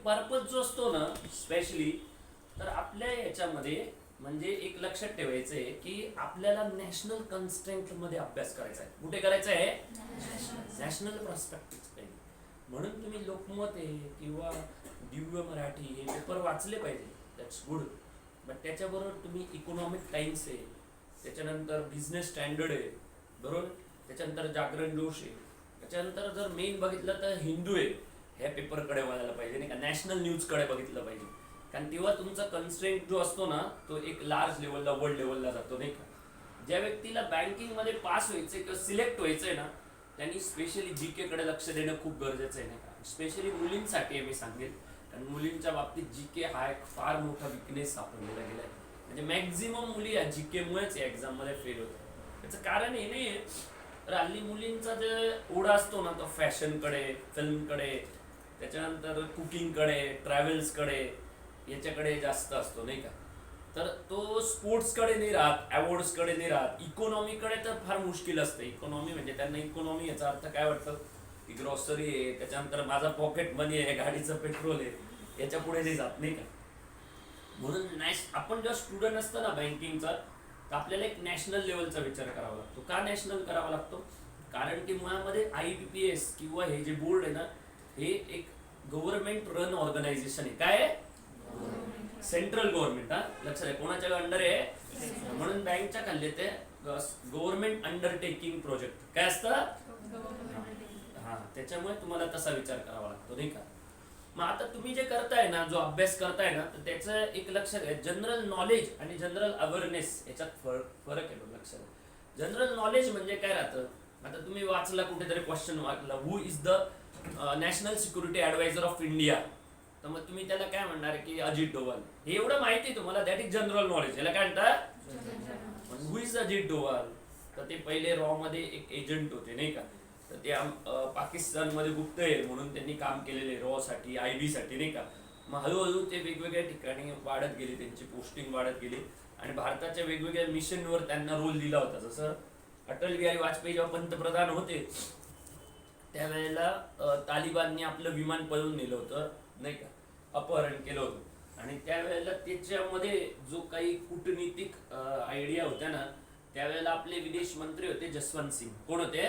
Purpose जो असतो ना स्पेशली, तर आपल्या याच्यामध्ये म्हणजे एक लक्षात ठेवायचं आहे की आपल्याला नॅशनल कन्स्ट्रेंट मध्ये अभ्यास करायचा आहे. कुठे करायचा आहे? National perspective. म्हणून तुम्ही लोकमत आहे किंवा दिव्य मराठी हे पेपर वाचले पाहिजे, दॅट्स गुड. बट त्याच्याबरोबर तुम्ही इकॉनॉमिक टाइम्स आहे, त्याच्यानंतर बिझनेस स्टँडर्ड आहे, बरोबर, त्याच्यानंतर जागरण जोश आहे, त्याच्यानंतर जर मेन बघितलं तर हिंदू आहे, ह्या पेपरकडे वळायला पाहिजे नाही का, नॅशनल न्यूजकडे बघितलं पाहिजे. कारण तेव्हा तुमचा कन्स्ट्रेंट जो असतो ना तो एक लार्ज लेवलला, वर्ल्ड लेवलला जातो नाही का. ज्या व्यक्तीला बँकिंगमध्ये पास व्हायचंय किंवा सिलेक्ट व्हायचंय ना, त्यांनी स्पेशली जी के कडे लक्ष देणं खूप गरजेचं आहे नाही का. स्पेशली मुलींसाठी मी सांगेल, कारण मुलींच्या बाबतीत जी के हा एक फार मोठा विकनेस सापडलेला गेलाय. म्हणजे मॅक्झिमम मुली या जी के मुळेच या एक्झाम मध्ये फेल होतात. त्याचं कारण हे नाही तर हल्ली मुलींचा जे ओढा असतो ना तो फॅशनकडे, फिल्मकडे, त्याच्यानंतर कुकिंगकडे, ट्रॅव्हल्सकडे, याच्याकडे जास्त असतो नाही का. तर तो स्पोर्ट्सकडे नाही राहत, अवॉर्ड्सकडे नाही राहत. इकॉनॉमीकडे तर फार मुश्किल असतं. इकॉनॉमी म्हणजे त्यांना इकॉनॉमी याचा अर्थ काय वाटतं की ग्रॉसरी आहे, त्याच्यानंतर माझा पॉकेट मनी आहे, गाडीचं पेट्रोल आहे, याच्या पुढे नाही जात नाही का. म्हणून आपण जेव्हा स्टुडंट असतो ना बँकिंगचा, तर आपल्याला एक नॅशनल लेवलचा विचार करावा लागतो. का नॅशनल करावा लागतो? कारण की मुळामध्ये IBPS किंवा हे जे बोर्ड आहे ना, हे एक गव्हर्नमेंट रन ऑर्गनायझेशन आहे. काय आहे? Central government. हा लक्षात आहे, कोणाच्या अंडर आहे? म्हणून बँकच्या खाली ते गव्हर्नमेंट अंडरटेकिंग प्रोजेक्ट काय असतं. हा, त्याच्यामुळे तुम्हाला तसा विचार करावा लागतो नाही का. मग आता तुम्ही जे करताय ना, जो अभ्यास करताय ना, तर त्याचं एक लक्षात घ्या, जनरल नॉलेज आणि जनरल अवेअरनेस याच्यात फरक आहे. लक्षात. जनरल नॉलेज म्हणजे काय राहतं, आता तुम्ही वाचला कुठेतरी क्वेश्चन वाचला, who is the national security adviser of India, तर मग तुम्ही त्याला काय म्हणणार की अजित डोवाल. हे एवढं माहिती तुम्हाला, दॅट इज जनरल नॉलेज. याला काय म्हणतात? हु इज अजित डोवाल? तर ते पहिले रॉ मध्ये एक एजंट होते नाही का. तर ते पाकिस्तानमध्ये गुप्तहेर म्हणून त्यांनी काम केलेले, रॉ साठी, IB साठी नाही का. मग हळूहळू ते वेगवेगळ्या ठिकाणी वाढत गेले, त्यांची पोस्टिंग वाढत गेली आणि भारताच्या वेगवेगळ्या मिशनवर त्यांना रोल दिला होता. जसं अटल बिहारी वाजपेयी जेव्हा पंतप्रधान होते त्यावेळेला तालिबाननी आपलं विमान पळवून नेलं होतं नाही का, अपहरण केलं होतं. आणि त्यावेळेला त्याच्यामध्ये जो काही कूटनीतिक आयडिया होत्या ना, त्यावेळेला आपले विदेश मंत्री होते जसवंत सिंग. कोण होते?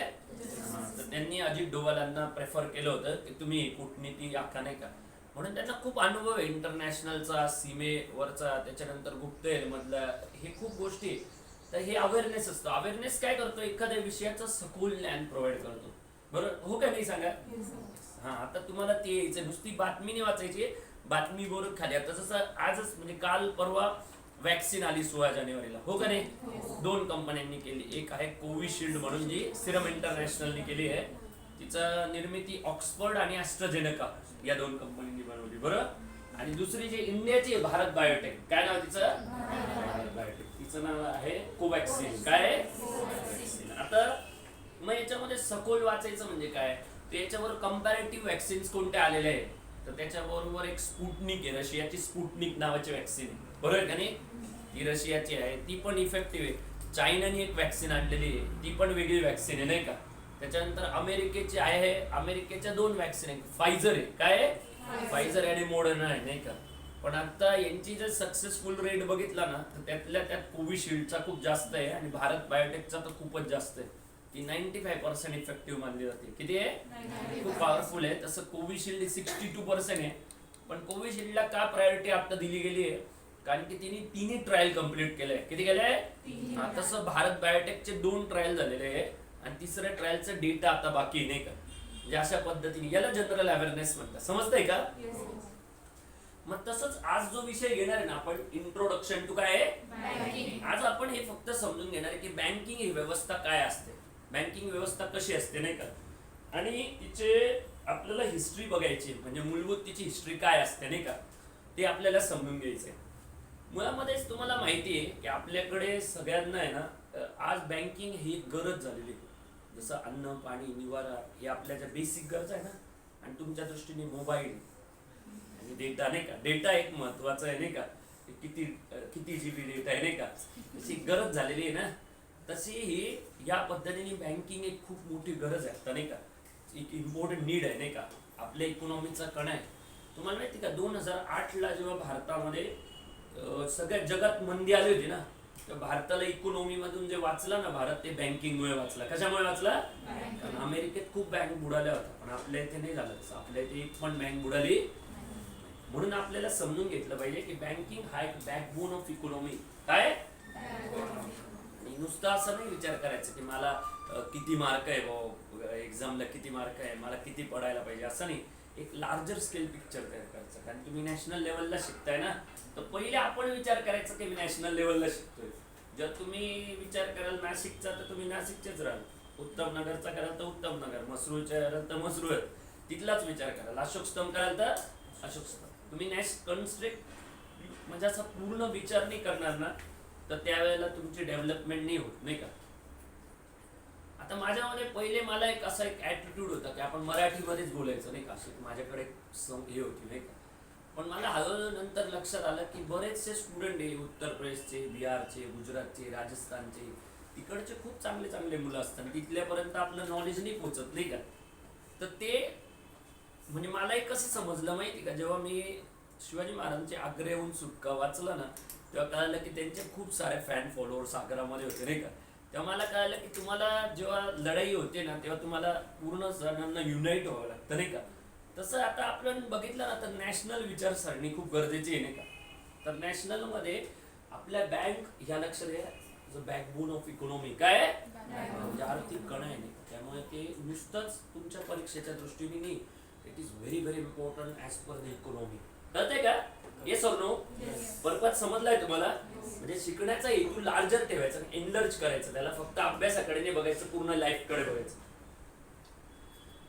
तर त्यांनी अजित डोवालांना प्रेफर केलं होतं की तुम्ही कूटनीती आखा नाही का. म्हणून त्यांना खूप अनुभव आहे इंटरनॅशनलचा, सीमेवरचा, त्याच्यानंतर गुप्तहेर मधला, हे खूप गोष्टी. तर हे अवेअरनेस असतं. अवेअरनेस काय करतो? एखाद्या विषयाचं सखोल ज्ञान प्रोव्हाइड करतो. बरोबर हो का नाही सांगा. हा, आता तुम्हाला ते यायचं, नुसती बातमी नाही वाचायची, बातमी बरोबर खाली. आता जसं आजच म्हणजे काल परवा वॅक्सिन आली 16 जानेवारीला, हो का नाही. 2 कंपन्यांनी केली. एक आहे कोविशिल्ड म्हणून, जी सिरम इंटरनॅशनलनी केली आहे. तिचं निर्मिती ऑक्सफर्ड आणि ॲस्ट्राझेनेका या 2 कंपनींनी बनवली. बरोबर. आणि दुसरी जी इंडियाची आहे भारत बायोटेक. काय नाव तिचं? भारत बायोटेक. तिचं नाव आहे कोवॅक्सिन. काय आहे? आता मग याच्यामध्ये सखोल वाचायचं म्हणजे काय, तर याच्यावर कंपॅरेटिव्ह वॅक्सिन्स कोणते आलेले आहेत. तर त्याच्याबरोबर एक स्पुटनिक आहे, रशियाची स्पुटनिक नावाची वॅक्सिन आहे. बरोबर का नाही. ती रशियाची आहे, ती पण इफेक्टिव्ह आहे. चायनाने एक वॅक्सिन आणलेली आहे, ती पण वेगळी वॅक्सिन आहे नाही का. त्याच्यानंतर अमेरिकेची आहे, अमेरिकेच्या 2 वॅक्सिन आहेत. फायझर आहे. काय आहे? फायझर आणि मॉडर्ना आहे नाही का. पण आता यांची जर सक्सेसफुल रेट बघितला ना, तर त्यातल्या त्यात कोविशिल्डचा खूप जास्त आहे आणि भारत बायोटेकचा तर खूपच जास्त आहे. ती 95% इफेक्टिव्ह मानली जाते. किती आहे? खूप पॉवरफुल आहे. तसं कोविशिल्ड 62% आहे. पण कोविशिल्डला का प्रायोरिटी आता दिली गेली आहे? कारण की तिने 3 ट्रायल कम्प्लीट केलंय. किती केलंय? तसं भारत बायोटेकचे 2 ट्रायल झालेले आहे आणि 3ऱ्या ट्रायलचा डेटा आता बाकी नाही का. म्हणजे अशा पद्धतीने याला जनरल अवेअरनेस म्हणतात. समजतंय का? मग तसंच आज जो विषय घेणार आहे ना आपण, इंट्रोडक्शन टू काय आहे. आज आपण हे फक्त समजून घेणार आहे की बँकिंग ही व्यवस्था काय असते, बँकिंग व्यवस्था कशी असते नाही का. आणि तिचे आपल्याला हिस्ट्री बघायची, म्हणजे मूलभूत तिची हिस्ट्री काय असते नाही का, ते आपल्याला समजून घ्यायचंय. मुळामध्येच तुम्हाला माहिती आहे की आपल्याकडे सगळ्यांना आहे ना, आज बँकिंग ही एक गरज झालेली आहे. जसं अन्न, पाणी, निवारा हे आपल्या ज्या बेसिक गरज आहे ना, आणि तुमच्या दृष्टीने मोबाईल आणि डेटा नाही का. डेटा एक महत्वाचा आहे नाही का. किती GB डेटा आहे नाही का, तशी गरज झालेली आहे ना. तशी ही या पद्धतीने बँकिंग एक खूप मोठी गरज आहे आता नाही का. एक इम्पॉर्टंट नीड आहे नाही का. आपल्या इकॉनॉमीचा कणा आहे तुम्हाला माहिती का 2008ला जेव्हा भारतामध्ये सगळ्या जगात मंदी आली होती ना, तर भारताला इकॉनॉमी मधून जे वाचला ना भारत, ते बँकिंगमुळे वाचला. कशामुळे वाचला? कारण अमेरिकेत खूप बँक बुडाल्या होत्या, पण आपल्या इथे नाही झालं तसं. आपल्या इथे एक पण बँक बुडाली. म्हणून आपल्याला समजून घेतलं पाहिजे की बँकिंग हा एक बॅकबोन ऑफ इकॉनॉमी. काय? आणि नुसतं असं नाही विचार करायचं की मला किती मार्क आहे भाऊ एक्झामला, किती मार्क आहे, मला किती पडायला पाहिजे, असं नाही. एक लार्जर स्केल पिक्चर तयार करायचं. कारण तुम्ही नॅशनल लेवलला शिकताय ना, तर पहिले आपण विचार करायचा की मी नॅशनल लेवलला शिकतोय. जर तुम्ही विचार कराल नाशिकचा तर तुम्ही नाशिकचेच राहाल, उत्तम नगरचा कराल तर उत्तम नगर, मसरूळच्या कराल तर मसरूळ, तिथलाच विचार कराल. अशोक स्तंभ कराल तर अशोक स्तंभ. तुम्ही कन्स्ट्रक्ट म्हणजे असा पूर्ण विचार नाही करणार ना, तर त्यावेळेला तुमची डेव्हलपमेंट नाही होत, नाही का? आता माझ्यामध्ये पहिले मला एक असा एक ॲटिट्यूड होता की आपण मराठीमध्येच बोलायचं, नाही का? अशी माझ्याकडे हे होती, नाही का? पण मला हळूहळू नंतर लक्षात आलं की बरेचसे स्टुडंट आहे उत्तर प्रदेशचे, बिहारचे, गुजरातचे, राजस्थानचे, तिकडचे खूप चांगले चांगले मुलं असतात, तिथल्यापर्यंत आपलं नॉलेज नाही पोचत, नाही का? तर ते म्हणजे मला एक कसं समजलं माहिती का, जेव्हा मी शिवाजी महाराजांचे आग्र्याहून सुटका वाचलं ना, तेव्हा कळालं की त्यांचे खूप सारे फॅन फॉलोअर्स आग्रामध्ये होते, नाही का? तेव्हा मला कळालं की तुम्हाला जेव्हा लढाई होते ना, तेव्हा तुम्हाला पूर्ण जणांना युनाईट व्हावं लागतं, नाही का? तसं आता आपण बघितलं ना, तर नॅशनल विचारसरणी खूप गरजेची आहे, नाही का? तर नॅशनलमध्ये आपल्या बँक ह्या लक्षात घ्या, जो बॅकबोन ऑफ इकॉनॉमी. काय? म्हणजे आर्थिक कणा आहे, नाही का? त्यामुळे ते नुसतंच तुमच्या परीक्षेच्या दृष्टीने नाही, it is very very important as per the economy. कळतंय का? Yes or no? पर्पज समजलाय तुम्हाला? म्हणजे शिकण्याचा हेतू लार्जर ठेवायचा, एनलर्ज करायचं त्याला, फक्त अभ्यासाकडे नाही बघायचं, पूर्ण लाईफकडे बघायचं.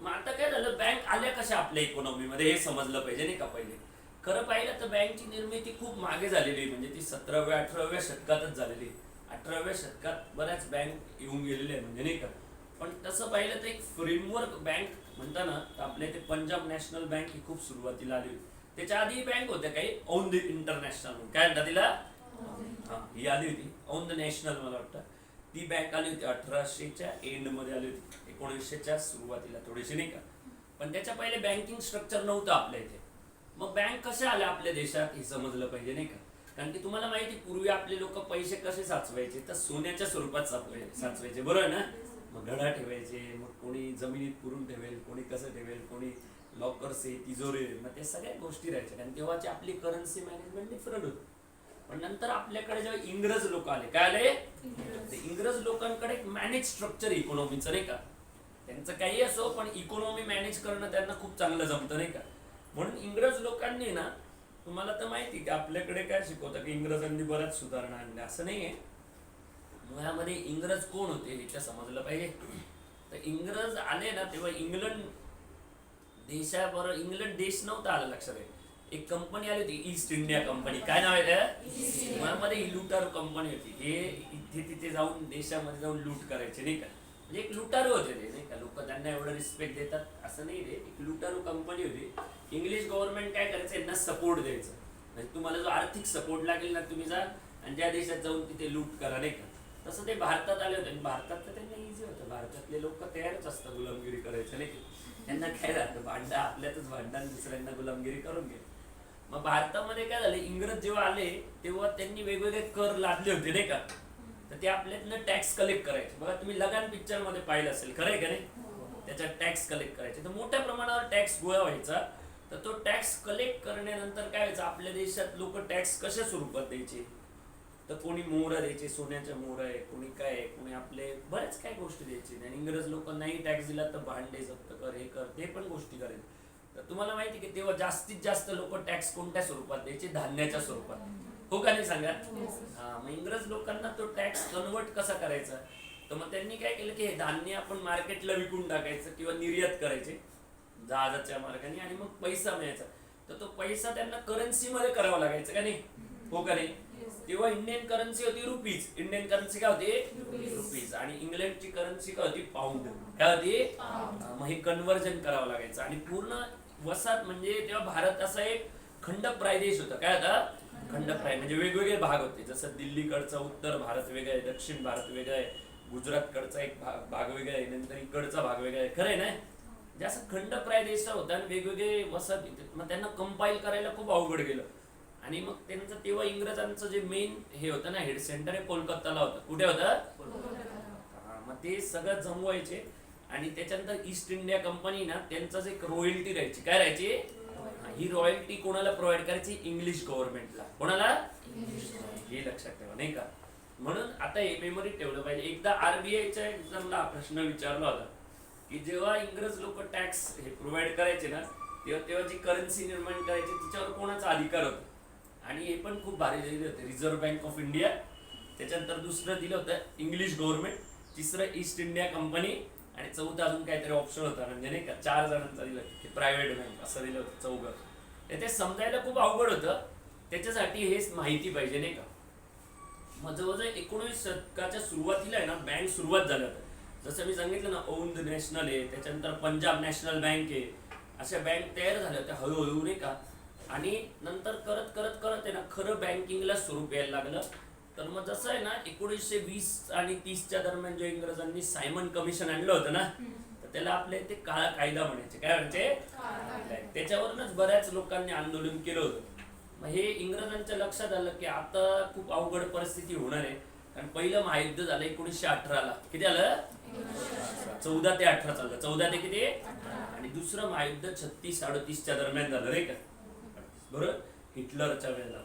मग आता काय झालं, बँक आल्या कशा आपल्या इकॉनॉमीमध्ये हे समजलं पाहिजे, नाही का? पहिले खरं पाहिलं तर बँकची निर्मिती खूप मागे झालेली आहे, म्हणजे ती 17व्या-18व्या शतकातच झालेली. 18व्या शतकात बऱ्याच बँक येऊन गेलेल्या आहे, म्हणजे नाही का? पण तसं पाहिलं तर एक फ्रेमवर्क बँक म्हणताना आपल्या इथे पंजाब नॅशनल बँक ही खूप सुरुवातीला आली होती. त्याच्या आधी बँक होत्या काही, औंध इंटरनॅशनल, काय म्हणतात तिला? ही आली होती औंध नॅशनल, मला वाटतं ती बँक आली होती 1800च्या एंड मध्ये आली होती, 1900च्या सुरुवातीला थोडीशी, नाही का? पण त्याच्या पहिले बँकिंग स्ट्रक्चर नव्हतं आपल्या इथे. मग बँक कशा आल्या आपल्या देशात हे समजलं पाहिजे, नाही का? कारण की तुम्हाला माहिती, पूर्वी आपले लोक पैसे कसे साचवायचे, तर सोन्याच्या स्वरूपात साचवायचे, बरोबर आहे ना? मग घडा ठेवायचे, मग कोणी जमिनीत पुरून ठेवेल, कोणी कसं ठेवेल, कोणी लॉकर्स आहे, तिजोरी, मग ते सगळ्या गोष्टी राहायच्या. आणि तेव्हाची आपली करन्सी मॅनेजमेंट डिफरंट होती. पण नंतर आपल्याकडे जेव्हा इंग्रज लोक आले, काय आले? इंग्रज लोकांकडे एक मॅनेज स्ट्रक्चर इकॉनॉमीचं, नाही का? त्यांचं काही असो, पण इकॉनॉमी मॅनेज करणं त्यांना खूप चांगलं जमतं, नाही का? म्हणून इंग्रज लोकांनी ना, तुम्हाला तर माहिती की आपल्याकडे काय शिकवतं की इंग्रजांनी बऱ्याच सुधारणा आणल्या, असं नाहीये. मुळामध्ये इंग्रज कोण होते हे समजलं पाहिजे. तर इंग्रज आले ना, तेव्हा इंग्लंड देशाबरोबर, इंग्लंड देश नव्हता आला, लक्षात आहे. एक कंपनी आली होती, ईस्ट इंडिया कंपनी. काय नाव आहे त्या? मुळामध्ये ही लुटारू कंपनी होती. हे इथे तिथे जाऊन देशामध्ये जाऊन लूट करायचे, नाही का? म्हणजे एक लुटारू होते ते, नाही का? लोक त्यांना एवढं रिस्पेक्ट देतात असं नाही रे, एक लुटारू कंपनी होती. इंग्लिश गव्हर्नमेंट काय करायचं, यांना सपोर्ट द्यायचं. म्हणजे तुम्हाला जो आर्थिक सपोर्ट लागेल ना, तुम्ही जा आणि त्या देशात जाऊन तिथे लूट करा, नाही का? तसं ते भारतात आले होते. आणि भारतात तर त्यांना इझी होतं, भारतातले लोक तयारच असतात गुलामगिरी करायचं, नाही का? त्यांना काय राहतं, भांडा आपल्यातच भांडा, दुसऱ्यांना गुलामगिरी करून घे. मग भारतामध्ये काय झालं, इंग्रज जेव्हा आले तेव्हा त्यांनी वेगवेगळे कर लादले होते, नाही का? तर ते आपल्यातनं टॅक्स कलेक्ट करायचे. बघा, तुम्ही लगान पिक्चर मध्ये पाहिलं असेल, खरं आहे का नाही? त्याच्यात टॅक्स कलेक्ट करायचे, तर मोठ्या प्रमाणावर टॅक्स गोळा व्हायचा. तर तो टॅक्स कलेक्ट करण्यानंतर काय व्हायचं, आपल्या देशात लोक टॅक्स कशा स्वरूपात द्यायचे, तर कोणी मोहरा द्यायचे, सोन्याच्या मोहरा आहे, कोणी काय आहे, कोणी आपले बऱ्याच काय गोष्टी द्यायची. आणि इंग्रज लोक नाही टॅक्स दिला तर भांडे जप्त कर, हे कर, ते पण गोष्टी करायचे. तर तुम्हाला माहिती की तेव्हा जास्तीत जास्त लोक टॅक्स कोणत्या स्वरूपात द्यायचे, धान्याच्या स्वरूपात, हो का नाही सांगा? मग इंग्रज लोकांना तो टॅक्स कन्वर्ट कसा करायचा, तर मग त्यांनी काय केलं की हे धान्य आपण मार्केटला विकून टाकायचं किंवा निर्यात करायचे जहाजाच्या मार्गाने, आणि मग पैसा मिळायचा. तर तो पैसा त्यांना करन्सी मध्ये करावा लागायचा, का नाही? हो का नाही? तेव्हा इंडियन करन्सी होती रुपीज. इंडियन करन्सी काय होती? रुपीज. आणि इंग्लंडची करन्सी काय होती? पाऊंड. काय होती? मग हे कन्व्हर्जन करावं लागायचं. आणि पूर्ण वसाहत म्हणजे तेव्हा भारत असा एक खंडप्राय देश होता. काय होता? खंडप्राय म्हणजे वेगवेगळे भाग होते. जसं दिल्लीकडचा उत्तर भारत वेगळा आहे, दक्षिण भारत वेगळा आहे, गुजरातकडचा एक भाग वेगळा आहे, नंतर इकडचा भाग वेगळा आहे, खरं आहे ना? म्हणजे असं खंडप्राय देश होता आणि वेगवेगळे वसाहती, मग त्यांना कंपाईल करायला खूप अवघड गेलं. आणि मग त्यांचं तेव्हा इंग्रजांचं जे मेन हे होतं ना, हेड सेंटर हे कोलकाताला होतं. कुठे होतं? मग ते सगळं जमवायचे. आणि त्याच्यानंतर ईस्ट इंडिया कंपनी ना, त्यांचाच एक रॉयल्टी राहायची. काय राहायची? ही रॉयल्टी कोणाला प्रोव्हाइड करायची? इंग्लिश गव्हर्नमेंटला. कोणाला? हे लक्षात ठेवा, नाही का? म्हणून आता हे मेमरीत ठेवलं पाहिजे. एकदा आरबीआयच्या एक्झामला प्रश्न विचारला होता की जेव्हा इंग्रज लोक टॅक्स हे प्रोव्हाइड करायचे ना, तेव्हा जी करन्सी निर्माण करायची तिच्यावर कोणाचा अधिकार होता? आणि हे पण खूप भारी दिले होते. रिझर्व्ह बँक ऑफ इंडिया, त्याच्यानंतर दुसरं दिलं होतं इंग्लिश गव्हर्नमेंट, तिसरं ईस्ट इंडिया कंपनी, आणि चौथं अजून काहीतरी ऑप्शन होता, म्हणजे नाही का 4 जणांचा दिलं की प्रायव्हेट बँक असं दिलं होतं. चौघं ते समजायला खूप अवघड होतं. त्याच्यासाठी हेच माहिती पाहिजे, नाही का? मग जवळजवळ 19 शतकाच्या सुरुवातीला आहे ना, बँक सुरुवात झाल्या होत्या. जसं मी सांगितलं ना, औंध नॅशनल आहे, त्याच्यानंतर पंजाब नॅशनल बँक आहे, अशा बँक तयार झाल्या होत्या हळूहळू, नाही का? आणि नंतर करत करत करत आहे ना, खरं बँकिंगला स्वरूप यायला लागलं. तर मग जसं आहे ना, 1920 आणि 30च्या दरम्यान जे इंग्रजांनी सायमन कमिशन आणलं होतं ना, तर त्याला आपल्या इथे काळा कायदा म्हणायचे. काय म्हणायचे? त्याच्यावरूनच बऱ्याच लोकांनी आंदोलन केलं होतं. मग हे इंग्रजांच्या लक्षात आलं की आता खूप अवघड परिस्थिती होणार आहे. कारण पहिलं महायुद्ध झालं 1918ला. किती आलं? 14 ते 18 चाललं. 14 ते किती? आणि दुसरं महायुद्ध 36-38च्या दरम्यान झालं, नाही का? बरोबर, हिटलरच्या वेळेला.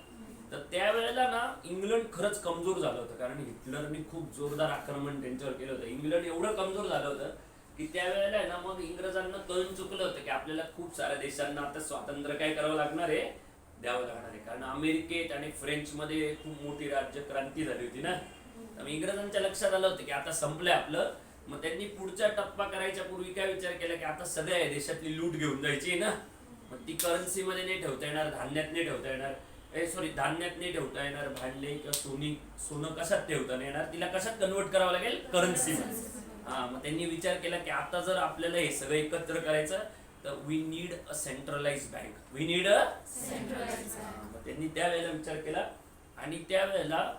तर त्यावेळेला ना इंग्लंड खरंच कमजोर झालं होतं, कारण हिटलरने खूप जोरदार आक्रमण त्यांच्यावर केलं होतं. इंग्लंड एवढं कमजोर झालं होतं की त्यावेळेला आहे ना, मग इंग्रजांना कळून चुकलं होतं की आपल्याला खूप साऱ्या देशांना आता स्वातंत्र्य काय करावं लागणार आहे, द्यावं लागणार आहे. कारण अमेरिकेत आणि फ्रेंच मध्ये खूप मोठी राज्य क्रांती झाली होती ना. तर इंग्रजांच्या लक्षात आलं होतं की आता संपलंय आपलं. मग त्यांनी पुढचा टप्पा करायच्या पूर्वी काय विचार केला की आता सगळ्या देशातली लूट घेऊन जायची आहे ना, मग ती करन्सी मध्ये नाही ठेवता येणार, धान्यात नाही ठेवता येणार, धान्यात नाही ठेवता येणार, भांडे किंवा सोनं कशात ठेवता नाही येणार, तिला कशात कन्वर्ट करावं लागेल? करन्सी मध्ये. मग त्यांनी विचार केला की आता जर आपल्याला हे सगळं एकत्र करायचं तर we need a centralize bank. We need a centralize. मग त्यांनी त्यावेळेला विचार केला आणि त्यावेळेला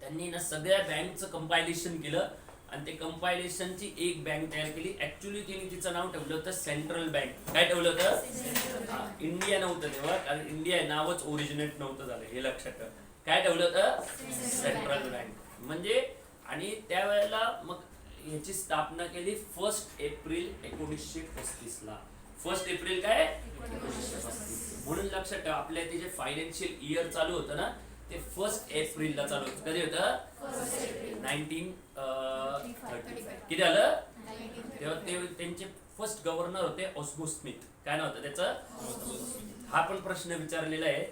त्यांनी ना सगळ्या बँकचं कंपायलेशन केलं आणि ते कंपायलेशनची एक बँक तयार केली. ऍक्च्युली तिने तिचं नाव ठेवलं होतं सेंट्रल बँक. काय ठेवलं होतं? इंडिया नव्हतं तेव्हा, कारण इंडिया नावच ओरिजिनेट नव्हतं झालं, हे लक्षात ठेवा. काय ठेवलं होतं? Central bank. म्हणजे आणि त्यावेळेला मग याची स्थापना केली 1 एप्रिल 1935 ला. 1 एप्रिल काय? 1935. म्हणून लक्षात ठेवा, आपल्या इथे जे फायनान्शियल इयर चालू होतं ना, ते 1 एप्रिल ला चालू होतं. कधी होतं? 1930. किती आलं? तेव्हा ते त्यांचे फर्स्ट गव्हर्नर होते ऑस्बो स्मिथ. काय नाव होतं त्याचं? हा पण प्रश्न विचारलेला आहे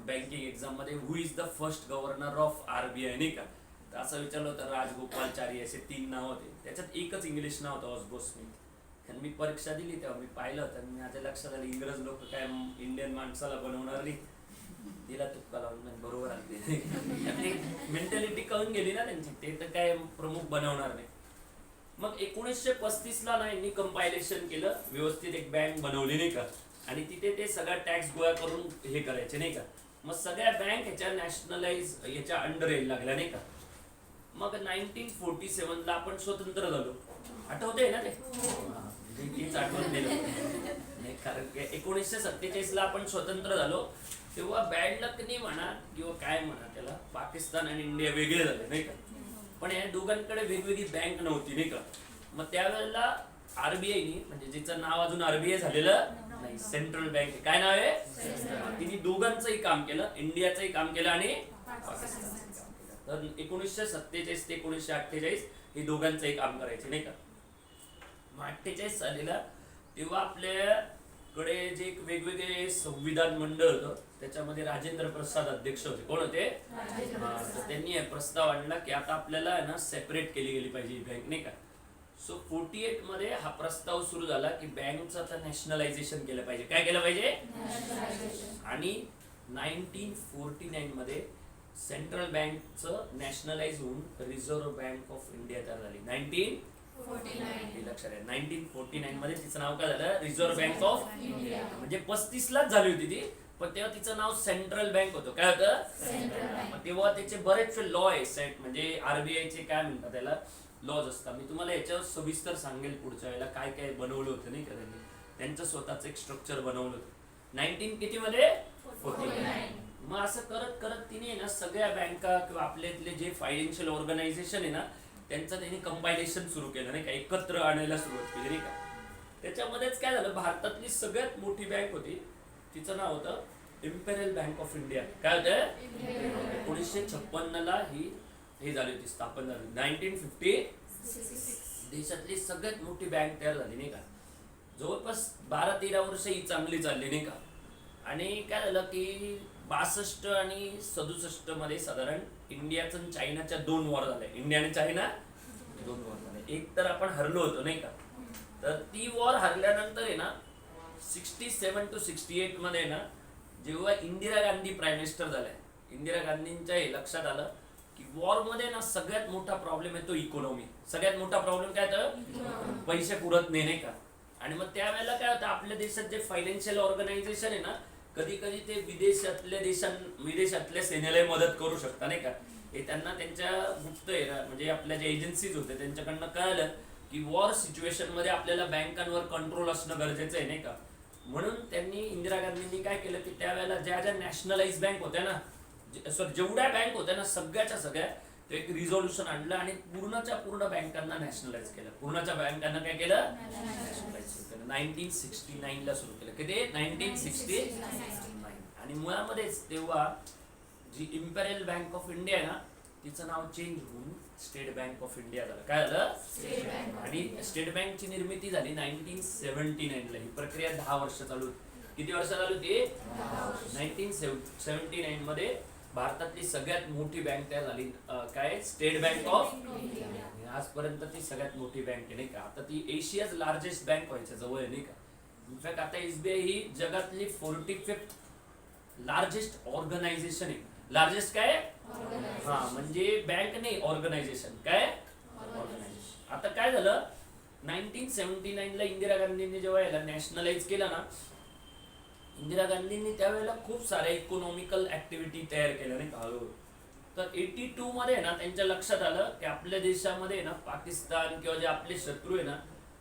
बँकिंग एक्झाम मध्ये. Who is the first governor of RBI, नाही का? तर असं विचारलं होतं. राजगोपालचारी असे 3 नाव होते, त्याच्यात एकच इंग्लिश नाव होतं, ऑस्बो स्मिथ. आणि मी परीक्षा दिली तेव्हा मी पाहिलं होतं, माझ्या लक्षात आलं इंग्रज लोक काय इंडियन माणसाला बनवणार नाही, तिला तुक्का लावून बरोबर आली. मेंटॅलिटी कळून गेली ना त्यांची, ते तर काय प्रमुख बनवणार नाही. मग 1935 ला ना यांनी कंपायलेशन केलं, व्यवस्थित एक बँक बनवली, नाही का? आणि तिथे ते सगळा टॅक्स गोळा करून हे करायचे, नाही का? मग सगळ्या बँक ह्याच्या नॅशनलाइज याच्या अंडर यायला लागल्या, नाही का? मग 1947 ला आपण स्वतंत्र झालो. आठवतंय ना ते? तीच आठवण दिलं नाही, कारण 1947 ला आपण स्वतंत्र झालो. तेव्हा बॅड लक नाही म्हणा किंवा काय म्हणा त्याला, पाकिस्तान आणि इंडिया वेगळे झाले, नाही का? पण या दोघांकडे वेगवेगळी बँक नव्हती, नाही का? मग त्यावेळेला आरबीआयनी, म्हणजे जिचं नाव अजून आरबीआय झालेलं नाही, सेंट्रल बँक. काय नाव आहे? तिने दोघांचंही काम केलं, इंडियाचंही काम केलं आणि पाकिस्तानचं काम केलं. तर 1947 ते 1948 हे दोघांचंही काम करायचे, नाही का? मग 48 सालीला तेव्हा आपल्याकडे जे एक वेगवेगळे संविधान मंडळ होतं, त्याच्यामध्ये राजेंद्र प्रसाद अध्यक्ष होते. कोण होते? तर त्यांनी प्रस्ताव आणला की आता आपल्याला ना सेपरेट केली गेली पाहिजे ही बँक, नाही का? सो 48 मध्ये हा प्रस्ताव सुरू झाला की बँकचं आता नॅशनलायझेशन केलं पाहिजे. काय केलं पाहिजे? आणि 1949 मध्ये सेंट्रल बँकचं नॅशनलाइज होऊन रिझर्व्ह बँक ऑफ इंडिया तयार झाली. 1949 मध्ये तिचं नाव काय झालं? Reserve bank of India. म्हणजे 35 लाच झाली होती ती, पण तेव्हा तिचं नाव सेंट्रल बँक होतं. काय होतं? तेव्हा त्याचे बरेचसे लॉ आहे सेट, म्हणजे आरबीआयचे काय म्हणतात त्याला, लॉज असतात. मी तुम्हाला याच्यावर सविस्तर सांगेल पुढच्या वेळेला काय काय बनवलं होतं नाही का त्यांनी. त्यांचं स्वतःचं एक स्ट्रक्चर बनवलं होतं 19 किती मध्ये 49. मग असं करत करत तिने ना सगळ्या बँका किंवा आपल्या इथले जे फायनान्शियल ऑर्गनायझेशन आहे ना त्यांचं त्यांनी कंपायलेशन सुरू केलं नाही का, एकत्र आणायला सुरुवात केली नाही का. त्याच्यामध्येच काय झालं, भारतातली सगळ्यात मोठी बँक होती, तिचं नाव होतं इम्पेरियल बँक ऑफ इंडिया. काय होतं, 1956 ही हे झाली होती, स्थापन झाली. 1950 देशातली सगळ्यात मोठी बँक तयार झाली नाही का. जवळपास 12-13 वर्ष ही चांगली चालली नाही का. आणि काय झालं की 62 आणि 67 मध्ये साधारण इंडियाचं आणि चायनाच्या 2 वॉर झाले. इंडिया आणि चायना 2 वॉर झाले. एक तर आपण हरलो होतो नाही का. तर ती वॉर हरल्यानंतर आहे ना 67 to 68 मध्ये ना जेव्हा इंदिरा गांधी प्राईम मिनिस्टर झाल्या, इंदिरा गांधींच्या हे लक्षात आलं की वॉर मध्ये ना सगळ्यात मोठा प्रॉब्लेम येतो इकॉनॉमी. सगळ्यात मोठा प्रॉब्लेम काय होतं, पैसे पुरत नाही का. आणि मग त्यावेळेला काय होतं, आपल्या देशात जे फायनान्शियल ऑर्गनायझेशन आहे ना कधी कधी ते विदेशातल्या सेनेला मदत करू शकता नाही का. हे त्यांना त्यांच्या गुप्त म्हणजे आपल्या जे एजन्सीज होते त्यांच्याकडनं कळालं की वॉर सिच्युएशन मध्ये आपल्याला बँकांवर कंट्रोल असणं गरजेचं आहे नाही का. म्हणून त्यांनी इंदिरा गांधींनी काय केलं की त्यावेळेला ज्या ज्या नॅशनलाइज बँक होत्या ना, जेवढ्या बँक होत्या ना सगळ्याच्या सगळ्या ते एक रिझॉल्युशन आणलं आणि पूर्णच्या पूर्ण बँकांना नॅशनलाइज केलं. पूर्णच्या बँकांना काय केलं, नॅशनलाइज केलं. 1969 ला सुरू केलं. किती, 1969. आणि मुळामध्येच तेव्हा जी इम्पेरियल बँक ऑफ इंडिया आहे ना तिचं नाव चेंज होऊन स्टेट बँक ऑफ इंडिया झालं. काय झालं, आणि स्टेट बँकची निर्मिती झाली 1979 ला. ही प्रक्रिया 10 वर्ष चालू होती. किती वर्ष चालू होती, 1979 मध्ये भारतातली सगळ्यात मोठी बँक तयार झाली. काय, स्टेट बँक ऑफ इंडिया. आजपर्यंत ती सगळ्यात मोठी बँक आहे नाही का. आता ती एशियाज लार्जेस्ट बँक व्हायच्या जवळ आहे नाही का. इनफॅक्ट आता एसबीआय ही जगातली 45th लार्जेस्ट ऑर्गनायझेशन आहे. लार्जेस्ट काय, हा म्हणजे बँक नाही, ऑर्गनायझेशन. काय, ऑर्गनायझेशन. आता काय झालं, 1979 ला इंदिरा गांधींनी जेव्हा याला नॅशनलाइज केलं ना, इंदिरा गांधींनी त्यावेळेला खूप साऱ्या इकॉनॉमिकल ऍक्टिव्हिटी तयार केल्या नाही का. तर 82 मध्ये ना त्यांच्या लक्षात आलं की आपल्या देशामध्ये ना पाकिस्तान किंवा जे आपले शत्रू आहे ना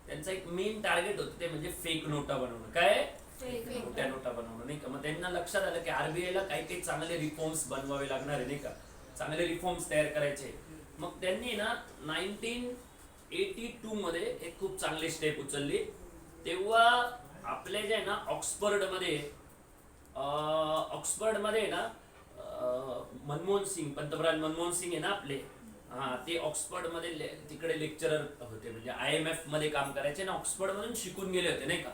त्यांचा एक मेन टार्गेट होतं ते म्हणजे फेक नोटा बनवणं. काय, खोट्या नोटा बनवणं नाही का. मग त्यांना लक्षात आलं की आरबीआय ला काही काही चांगले रिफॉर्म्स बनवावे लागणार आहे नाही का, चांगले रिफॉर्म्स तयार करायचे. मग त्यांनी ना 1982 मध्ये एक खूप चांगली स्टेप उचलली. तेव्हा आपले जे आहे ना ऑक्सफर्ड मध्ये ना मनमोहन सिंग, पंतप्रधान मनमोहन सिंग आहे ना आपले, हा ते ऑक्सफर्ड मध्ये तिकडे लेक्चरर होते. म्हणजे IMF मध्ये काम करायचे ना, ऑक्सफर्ड मधून शिकून गेले होते नाही का.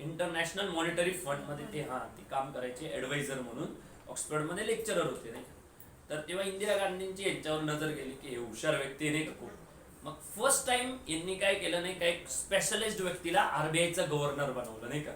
इंटरनॅशनल मॉनिटरी फंड मध्ये ते काम करायचे ऍडवायझर म्हणून. ऑक्सफर्ड मध्ये लेक्चरर होते नाही का. तर तेव्हा इंदिरा गांधींची यांच्यावर नजर गेली की हे हुशार व्यक्ती नाही का खूप. मग फर्स्ट टाइम यांनी काय केलं नाही का, एक स्पेशलिस्ट व्यक्तीला आरबीआयचं गव्हर्नर बनवलं नाही का.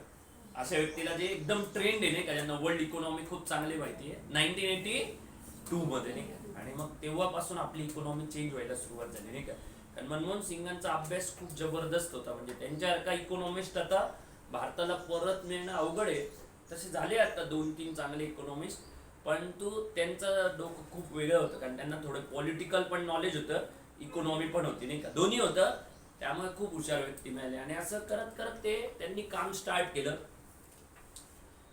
अशा व्यक्तीला जे एकदम ट्रेंड आहे नाही का, ज्यांना वर्ल्ड इकॉनॉमी खूप चांगली माहिती आहे, 1982 मध्ये नाही का. आणि मग तेव्हापासून आपली इकॉनॉमी चेंज व्हायला सुरुवात झाली नाही का. कारण मनमोहन सिंगांचा अभ्यास खूप जबरदस्त होता. म्हणजे त्यांच्यासारखा इकॉनॉमिस्ट आता भारताला परत मिळणं अवघड आहे. तसे झाले आता 2-3 चांगले इकॉनॉमिस्ट, परंतु त्यांचं डोकं खूप वेगळं होतं. कारण त्यांना थोडं पॉलिटिकल पण नॉलेज होतं, इकॉनॉमी पण होती नाही का, दोन्ही होतं. त्यामुळे खूप हुशार व्यक्ती मिळाले. आणि असं करत करत त्यांनी काम स्टार्ट केलं.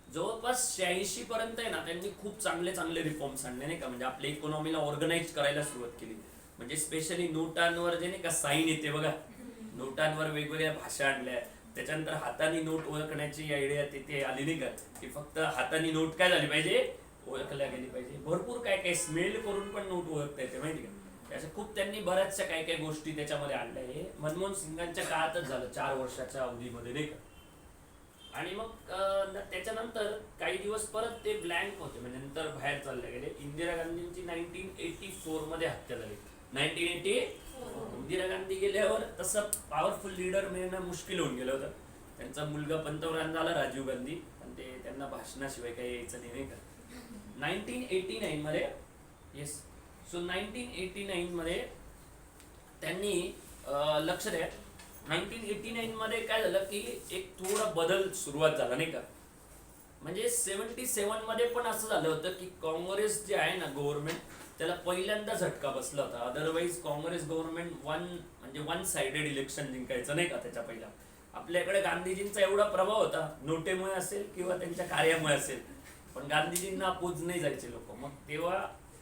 जवळपास 86 पर्यंत आहे ना त्यांनी खूप चांगले चांगले रिफॉर्म्स आणले नाही का. म्हणजे आपल्या इकॉनॉमीला ऑर्गनाइज करायला सुरुवात केली. म्हणजे स्पेशली नोटांवर जे नाही का साईन येते बघा, नोटांवर वेगवेगळ्या भाषा आणल्या. त्याच्यानंतर हाताने नोट ओळखण्याची आयडिया तिथे आली नाही का, की फक्त हाताने नोट काय झाली पाहिजे, ओळखल्या गेली पाहिजे. भरपूर काय काय स्मेल करून पण नोट ओळखता येते माहिती का. अशा खूप त्यांनी बऱ्याचशा काय काय गोष्टी त्याच्यामध्ये आणल्या. हे मनमोहन सिंगांच्या काळातच झालं, 4 वर्षाच्या अवधीमध्ये नाही का. आणि मग त्याच्यानंतर काही दिवस परत ते ब्लँक होते, म्हणजे नंतर बाहेर चालले गेले. इंदिरा गांधींची 1984 मध्ये हत्या झाली. 1984 इंदिरा गांधी गेल्यावर तसं पॉवरफुल लीडर मिळणं मुश्किल होऊन गेलं होतं. त्यांचा मुलगा पंतप्रधान झाला राजीव गांधी, पण ते त्यांना भाषणाशिवाय काही यायचं नाही का. 1989 मध्ये येस, सो 1989 मध्ये त्यांनी लक्ष द्या, 1989 मध्ये काय झालं की एक थोडा बदल सुरुवात झाला नाही का. म्हणजे 77 मध्ये पण असं झालं होतं की काँग्रेस जे आहे ना गव्हर्नमेंट त्याला पहिल्यांदा झटका बसला होता. Otherwise Congress government one sided election जिंकायचं नाही का त्याच्या पहिला. आपल्याकडे गांधीजींचा एवढा प्रभाव होता, नोटेमुळे असेल किंवा त्यांच्या कार्यामुळे असेल, पण गांधीजींना अपोज नाही जायचे लोक. मग तेव्हा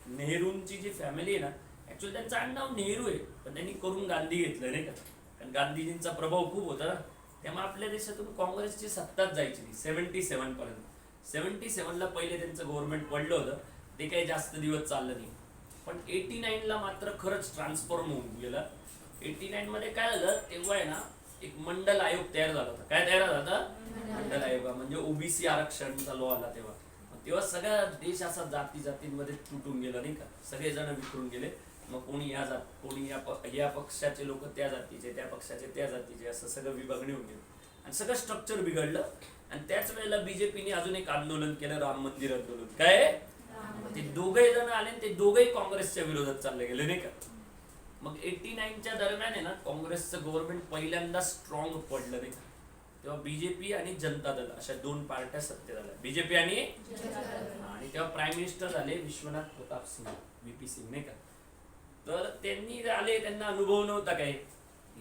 नेहरूंची जी फॅमिली आहे ना, ऍक्च्युअली त्यांचं आडनाव नेहरू आहे, पण त्यांनी करून गांधी घेतलं नाही का, कारण गांधीजींचा प्रभाव खूप होता ना. त्यामुळे आपल्या देशातून काँग्रेसची सत्ताच जायची नाही 77 पर्यंत. 77ला पहिले त्यांचं गव्हर्नमेंट पडलं होतं, ते काही जास्त दिवस चाललं नाही. पण 89ला मात्र खरंच ट्रान्सफॉर्म होऊन गेलं. 89 मध्ये काय झालं, तेव्हा आहे ना एक मंडल आयोग तयार झाला होता. काय तयार झाला होता? मंडल आयोग, म्हणजे ओबीसी आरक्षणचा लॉ आला तेव्हा. तेव्हा सगळा देश असा जाती जातींमध्ये तुटून गेला नाही का, सगळेजण विखरून गेले. मग कोणी या जात, कोणी या पक्षाचे लोक त्या जातीचे, त्या पक्षाचे त्या जातीचे, असं सगळं विभागणी होऊन गेलं आणि सगळं स्ट्रक्चर बिघडलं. आणि त्याच वेळेला बीजेपीने अजून एक आंदोलन केलं, राम मंदिर आंदोलन. काय ते दोघे जण आले, ते दोघेही काँग्रेसच्या विरोधात चालले गेले नाही का. मग 89च्या दरम्यान आहे ना काँग्रेसचं गव्हर्नमेंट पहिल्यांदा स्ट्रॉंग पडलं नाही का. तेव्हा बीजेपी आणि जनता दल अशा दोन पार्ट्या सत्तेत आल्या, बीजेपी आणि तेव्हा प्राईम मिनिस्टर झाले विश्वनाथ प्रताप सिंग, व्हीपी सिंग नाही का. तर त्यांनी आले, त्यांना अनुभव नव्हता काही.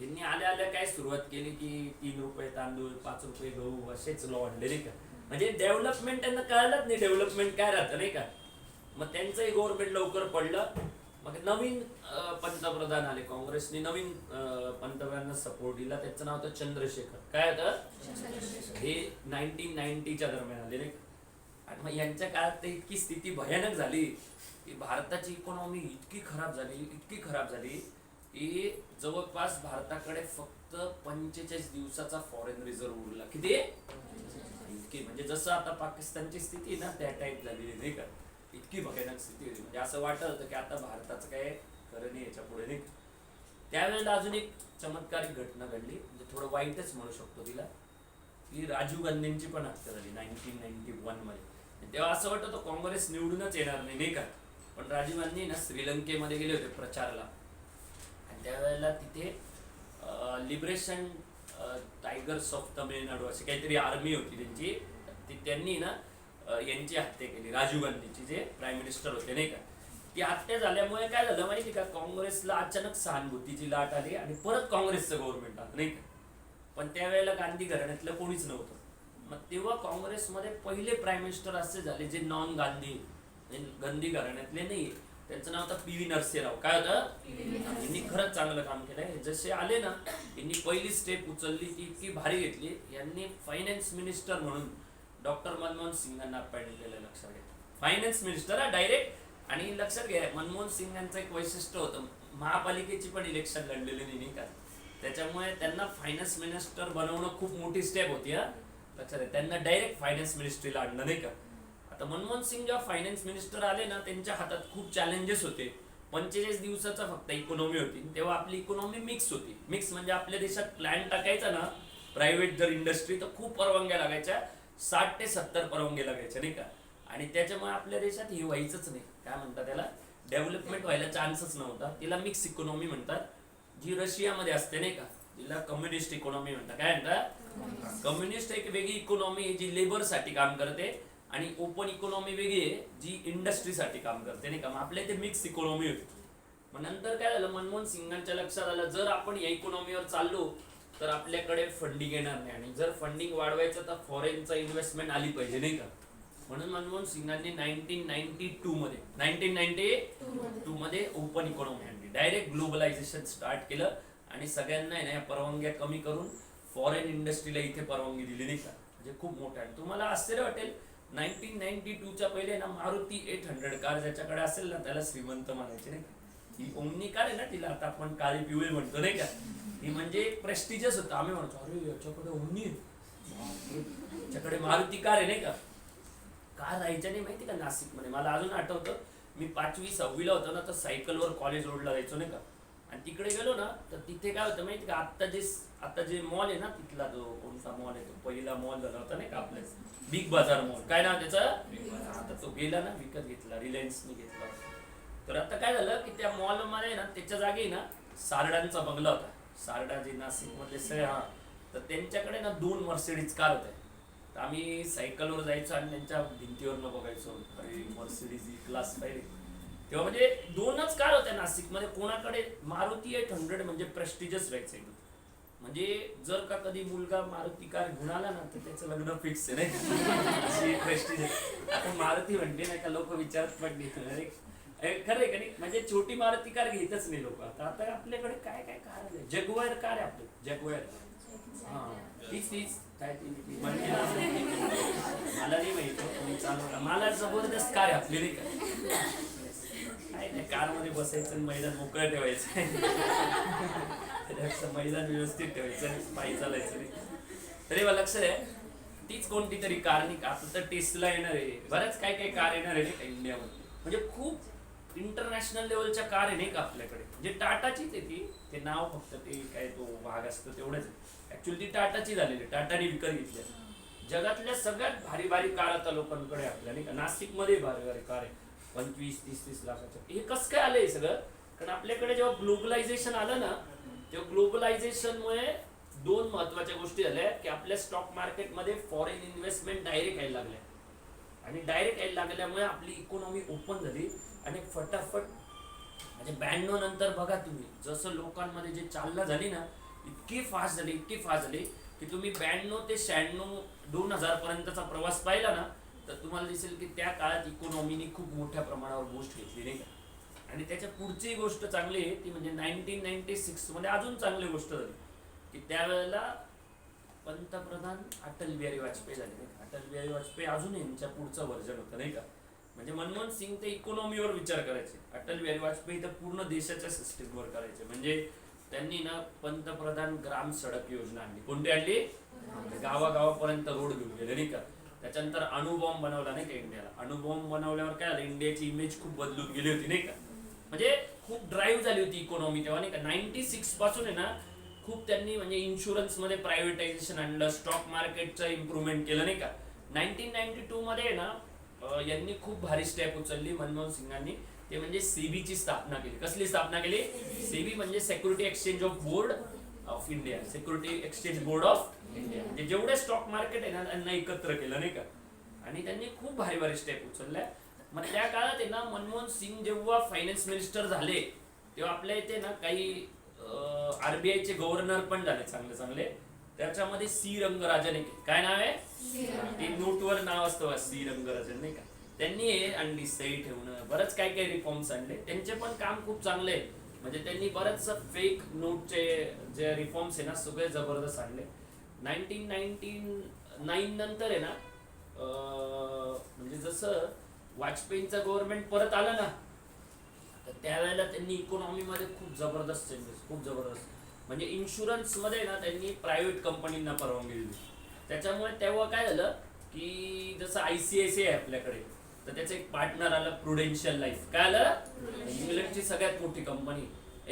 यांनी आल्या आल्या काय सुरुवात केली की 3 रुपये तांदूळ, 5 रुपये गहू असेच लॉ आणले नाही का. म्हणजे डेव्हलपमेंट त्यांना कळलंच नाही, डेव्हलपमेंट काय राहतं नाही का. मग त्यांचंही गव्हर्नमेंट लवकर पडलं. मग नवीन पंतप्रधान आले, काँग्रेसने नवीन पंतप्रधानांना सपोर्ट दिला. त्याचं नाव होतं चंद्रशेखर. काय होतं हे 1990च्या दरम्यान आले नाही. आणि मग यांच्या काळात तर इतकी स्थिती भयानक झाली की भारताची इकॉनॉमी इतकी खराब झाली की जवळपास भारताकडे फक्त 45 दिवसाचा फॉरेन रिझर्व्ह उरला. किती? इतकी, म्हणजे जसं आता पाकिस्तानची स्थिती ना त्या टाईप झालेली नाही का. इतकी भयानक स्थिती होती, म्हणजे असं वाटत होतं की आता भारताचं काय खरं नाही याच्या पुढे नाही. त्यावेळेला अजून एक चमत्कारिक घटना घडली, म्हणजे थोडं वाईटच म्हणू शकतो तिला, की राजीव गांधींची पण हत्या झाली 1991 मध्ये. तेव्हा असं वाटत होतं काँग्रेस निवडूनच येणार नाही का. पण राजीव गांधी ना श्रीलंकेमध्ये गेले होते प्रचारला, आणि त्यावेळेला तिथे लिबरेशन टायगर्स ऑफ तमिळनाडू अशी काहीतरी आर्मी होती त्यांची, त्यांनी ना यांची हत्या केली, राजीव गांधीची जे प्राईम मिनिस्टर होते नाही का. ती हत्या झाल्यामुळे काय झालं माहिती का, काँग्रेसला अचानक सहानुभूतीची लाट आली आणि परत काँग्रेसचं गव्हर्नमेंट आलं नाही का. पण त्यावेळेला गांधी घराण्यातलं कोणीच नव्हतं. मग तेव्हा काँग्रेसमध्ये पहिले प्राईम मिनिस्टर असे झाले जे नॉन गांधी, गांधी घराण्यातले नाही. त्यांचं नाव होतं PV नरसिंहराव. काय होतं? यांनी खरंच चांगलं काम केलंय. जसे आले ना, यांनी पहिली स्टेप उचलली ती इतकी भारी घेतली. यांनी फायनान्स मिनिस्टर म्हणून डॉक्टर मनमोहन सिंगांना अपॉइंट केलं. लक्षात घ्या, फायनान्स मिनिस्टर डायरेक्ट. आणि लक्षात घ्या, मनमोहन सिंग यांचं एक वैशिष्ट्य होतं, महापालिकेची पण इलेक्शन लढलेली नाही का. त्याच्यामुळे त्यांना फायनान्स मिनिस्टर बनवणं खूप मोठी स्टेप होती. लक्षात घ्या, त्यांना डायरेक्ट फायनान्स मिनिस्ट्रीला आणलं नाही का. आता मनमोहन सिंग जेव्हा फायनान्स मिनिस्टर आले ना, त्यांच्या हातात खूप चॅलेंजेस होते. 45 दिवसाचा फक्त इकॉनॉमी होती. तेव्हा आपली इकॉनॉमी मिक्स होती. मिक्स म्हणजे आपल्या देशात प्लॅन टाकायचा ना प्रायव्हेट जर इंडस्ट्री, तर खूप परवानग्या लागायच्या, 60 ते 70 परवानगी लागायच्या नाही का. आणि त्याच्यामुळे आपल्या देशात हे व्हायचंच नाही, काय म्हणतात त्याला, डेव्हलपमेंट व्हायला चान्सच नव्हता. तिला मिक्स इकॉनॉमी म्हणतात. जी रशियामध्ये असते नाही का, तिला कम्युनिस्ट इकॉनॉमी म्हणतात. काय म्हणतात? कम्युनिस्ट एक वेगळी इकॉनॉमी आहे जी लेबरसाठी काम करते, आणि ओपन इकॉनॉमी वेगळी आहे जी इंडस्ट्रीसाठी काम करते नाही का. मग आपल्या इथे मिक्स इकॉनॉमी होती. मग नंतर काय झालं, मनमोहन सिंगांच्या लक्षात आलं, जर आपण या इकॉनॉमीवर चाललो तर आपल्याकडे फंडिंग येणार नाही, आणि जर फंडिंग वाढवायचं तर फॉरेनचा इन्व्हेस्टमेंट आली पाहिजे नाही का. म्हणून मनमोहन सिंगांनी 1992 मध्ये ओपन इकॉनॉमी आणली, डायरेक्ट ग्लोबलायझेशन स्टार्ट केलं, आणि सगळ्यांना या परवानग्या कमी करून फॉरेन इंडस्ट्रीला इथे परवानगी दिली नाही का. म्हणजे खूप मोठं आहे. तुम्हाला आश्चर्य वाटेल, 1992च्या पहिले ना मारुती 800 कार ज्याच्याकडे असेल ना त्याला श्रीमंत म्हणायचे नाही का. ही ओमनी कार आहे ना, तिला आता आपण काळी पिवळी म्हणतो नाही का, ही म्हणजे प्रेस्टिजियस होतं. आम्ही म्हणतो अरे याच्याकडे ओमनी आहे, याच्याकडे मारुती कार आहे नाही का. कार राहायच्या नाही माहिती का नाशिकमध्ये. मला अजून आठवतं, मी 5वी 6वीला होतो ना, तर सायकलवर कॉलेज रोडला जायचो नाही का. आणि तिकडे गेलो ना तर तिथे काय होतं माहिती का, आता जे मॉल आहे ना, तिथला जो कोणता मॉल आहे, तो पहिला मॉल झाला होता नाही का आपल्या, बिग बाजार मॉल. काय नाव त्याचं? आता तो गेला ना, विकत घेतला, रिलायन्सने घेतला. तर आता काय झालं की त्या मॉल मध्ये ना, त्याच्या जागी ना सारडांचा बंगला होता. सारडा जे नाशिक मधले तर त्यांच्याकडे ना 2 मर्सिडीज कार होत्या. तर आम्ही सायकलवर जायचो आणि त्यांच्या भिंतीवरनं बघायचो, अरे मर्सिडीज क्लास पाहिजे. तेव्हा म्हणजे दोनच कार होत्या नाशिकमध्ये, कोणाकडे मारुती 800 म्हणजे प्रेस्टिजियस व्हायचं एकदम. म्हणजे जर का कधी मुलगा मारुती कार घेऊन आला ना तर त्याचं लग्न फिक्स आहे नाही अशी प्रेस्टिजियस. आता मारुती म्हणते नाही का लोक विचारत पण नाही, खरंय का नाही, म्हणजे छोटी मारुती कार घेतच नाही लोक. आता आपल्याकडे काय काय कार आहे, जगुआर कार आहे आपली, जगुआर. हा तीच काय ती म्हणते ना, मला नाही माहित तुम्ही चालवला, मला जबरदस्त कार आहे आपली नाही का. काय नाही, कार मध्ये बसायचं, मैदान मोकळं ठेवायचं, मैदान व्यवस्थित ठेवायचं, पायी चालायचं नाही. तरी मला लक्षात आहे तीच कोणती तरी कार नाही का. आता तर टेस्ला येणार आहे, बऱ्याच काय काय कार येणार आहे नाही का इंडियामध्ये. म्हणजे खूप इंटरनॅशनल लेवलच्या कार आहे नाही का आपल्याकडे. म्हणजे टाटाचीच आहे ती, ते नाव फक्त ते काय तो भाग असतो तेवढंच. ऍक्च्युअली ती टाटाची झालेली, टाटाने विकत घेतली. जगातल्या सगळ्यात भारी भारी कार आता लोकांकडे आपल्या नाही का. नाशिकमध्ये भारी भारी कार आहे 25-30 लाखाच्या. हे कसं काय आलंय सगळं, कारण आपल्याकडे जेव्हा ग्लोबलायझेशन आलं ना, तेव्हा ग्लोबलायझेशनमुळे दोन महत्वाच्या गोष्टी झाल्या की आपल्या स्टॉक मार्केटमध्ये फॉरेन इन्व्हेस्टमेंट डायरेक्ट यायला लागल्या. आणि डायरेक्ट यायला लागल्यामुळे आपली इकॉनॉमी ओपन झाली आणि फटाफट. म्हणजे 92 नंतर बघा तुम्ही जसं लोकांमध्ये जे चालना झाली ना, इतकी फास्ट झाली की तुम्ही 92 ते 96 2000 पर्यंतचा प्रवास पाहिला ना तर तुम्हाला दिसेल की त्या काळात इकॉनॉमीने खूप मोठ्या प्रमाणावर बूस्ट घेतली नाही का. आणि त्याच्या पुढची गोष्ट चांगली आहे ती म्हणजे 1996 मध्ये अजून चांगली गोष्ट झाली की त्यावेळेला पंतप्रधान अटल बिहारी वाजपेयी झाले. अटल बिहारी वाजपेयी अजून यांच्या पुढचं व्हर्जन होतं नाही का. म्हणजे मनमोहन सिंग ते इकॉनॉमीवर विचार करायचे, अटल बिहारी वाजपेयी तर पूर्ण देशाच्या सिस्टीमवर करायचे. म्हणजे त्यांनी ना पंतप्रधान ग्राम सडक योजना आणली. कोणती आणली, गावागावापर्यंत रोड घेऊन गेले नाही का. त्याच्यानंतर अणुबॉम्ब बनवला नाही का इंडियाला. अणुबॉम्ब बनवल्यावर काय झालं, इंडियाची इमेज खूप बदलून गेली होती नाही का. म्हणजे खूप ड्राईव्ह झाली होती इकॉनॉमी तेव्हा नाही का. 96 पासून आहे ना खूप त्यांनी म्हणजे इन्शुरन्स मध्ये प्रायव्हेटायझेशन आणलं, स्टॉक मार्केटचं इम्प्रुव्हमेंट केलं नाही का. 1992 मध्ये ना यांनी खूप भारी स्टेप उचलली मनमोहन सिंगांनी. ते म्हणजे सेबीची स्थापना केली. कसली स्थापना केली, सेबी म्हणजे security exchange of board of India, security exchange board of India. म्हणजे जेवढे स्टॉक मार्केट आहे ना त्यांना एकत्र केलं नाही का. आणि त्यांनी खूप भारी भारी स्टेप उचलल्या. मग त्या काळात आहे ना मनमोहन सिंग जेव्हा फायनान्स मिनिस्टर झाले तेव्हा आपल्या इथे ना काही आरबीआयचे गव्हर्नर पण झाले चांगले चांगले. त्याच्यामध्ये सी रंगराजन, काय नाव आहे, ते नोटवर नाव असतं सी रंगराजन नाही का. त्यांनी हे आणली सही ठेवणं, बरंच काय काय रिफॉर्म्स आणले. त्यांचे पण काम खूप चांगले आहे. म्हणजे त्यांनी बरंच फेक नोटचे जे रिफॉर्म्स आहे ना सगळे जबरदस्त आणले. 1999 नंतर आहे ना म्हणजे जसं वाजपेयींचं गव्हर्नमेंट परत आलं ना तर त्यावेळेला त्यांनी इकॉनॉमीमध्ये खूप जबरदस्त चेंजेस, खूप जबरदस्त. म्हणजे इन्शुरन्स मध्ये ना त्यांनी प्रायव्हेट कंपनींना परवानगी दिली. त्याच्यामुळे तेव्हा काय झालं की जसं ICICI आहे आपल्याकडे तर त्याचं एक पार्टनर आलं प्रुडेन्शियल लाईफ. काय आलं, इंग्लंडची सगळ्यात मोठी कंपनी.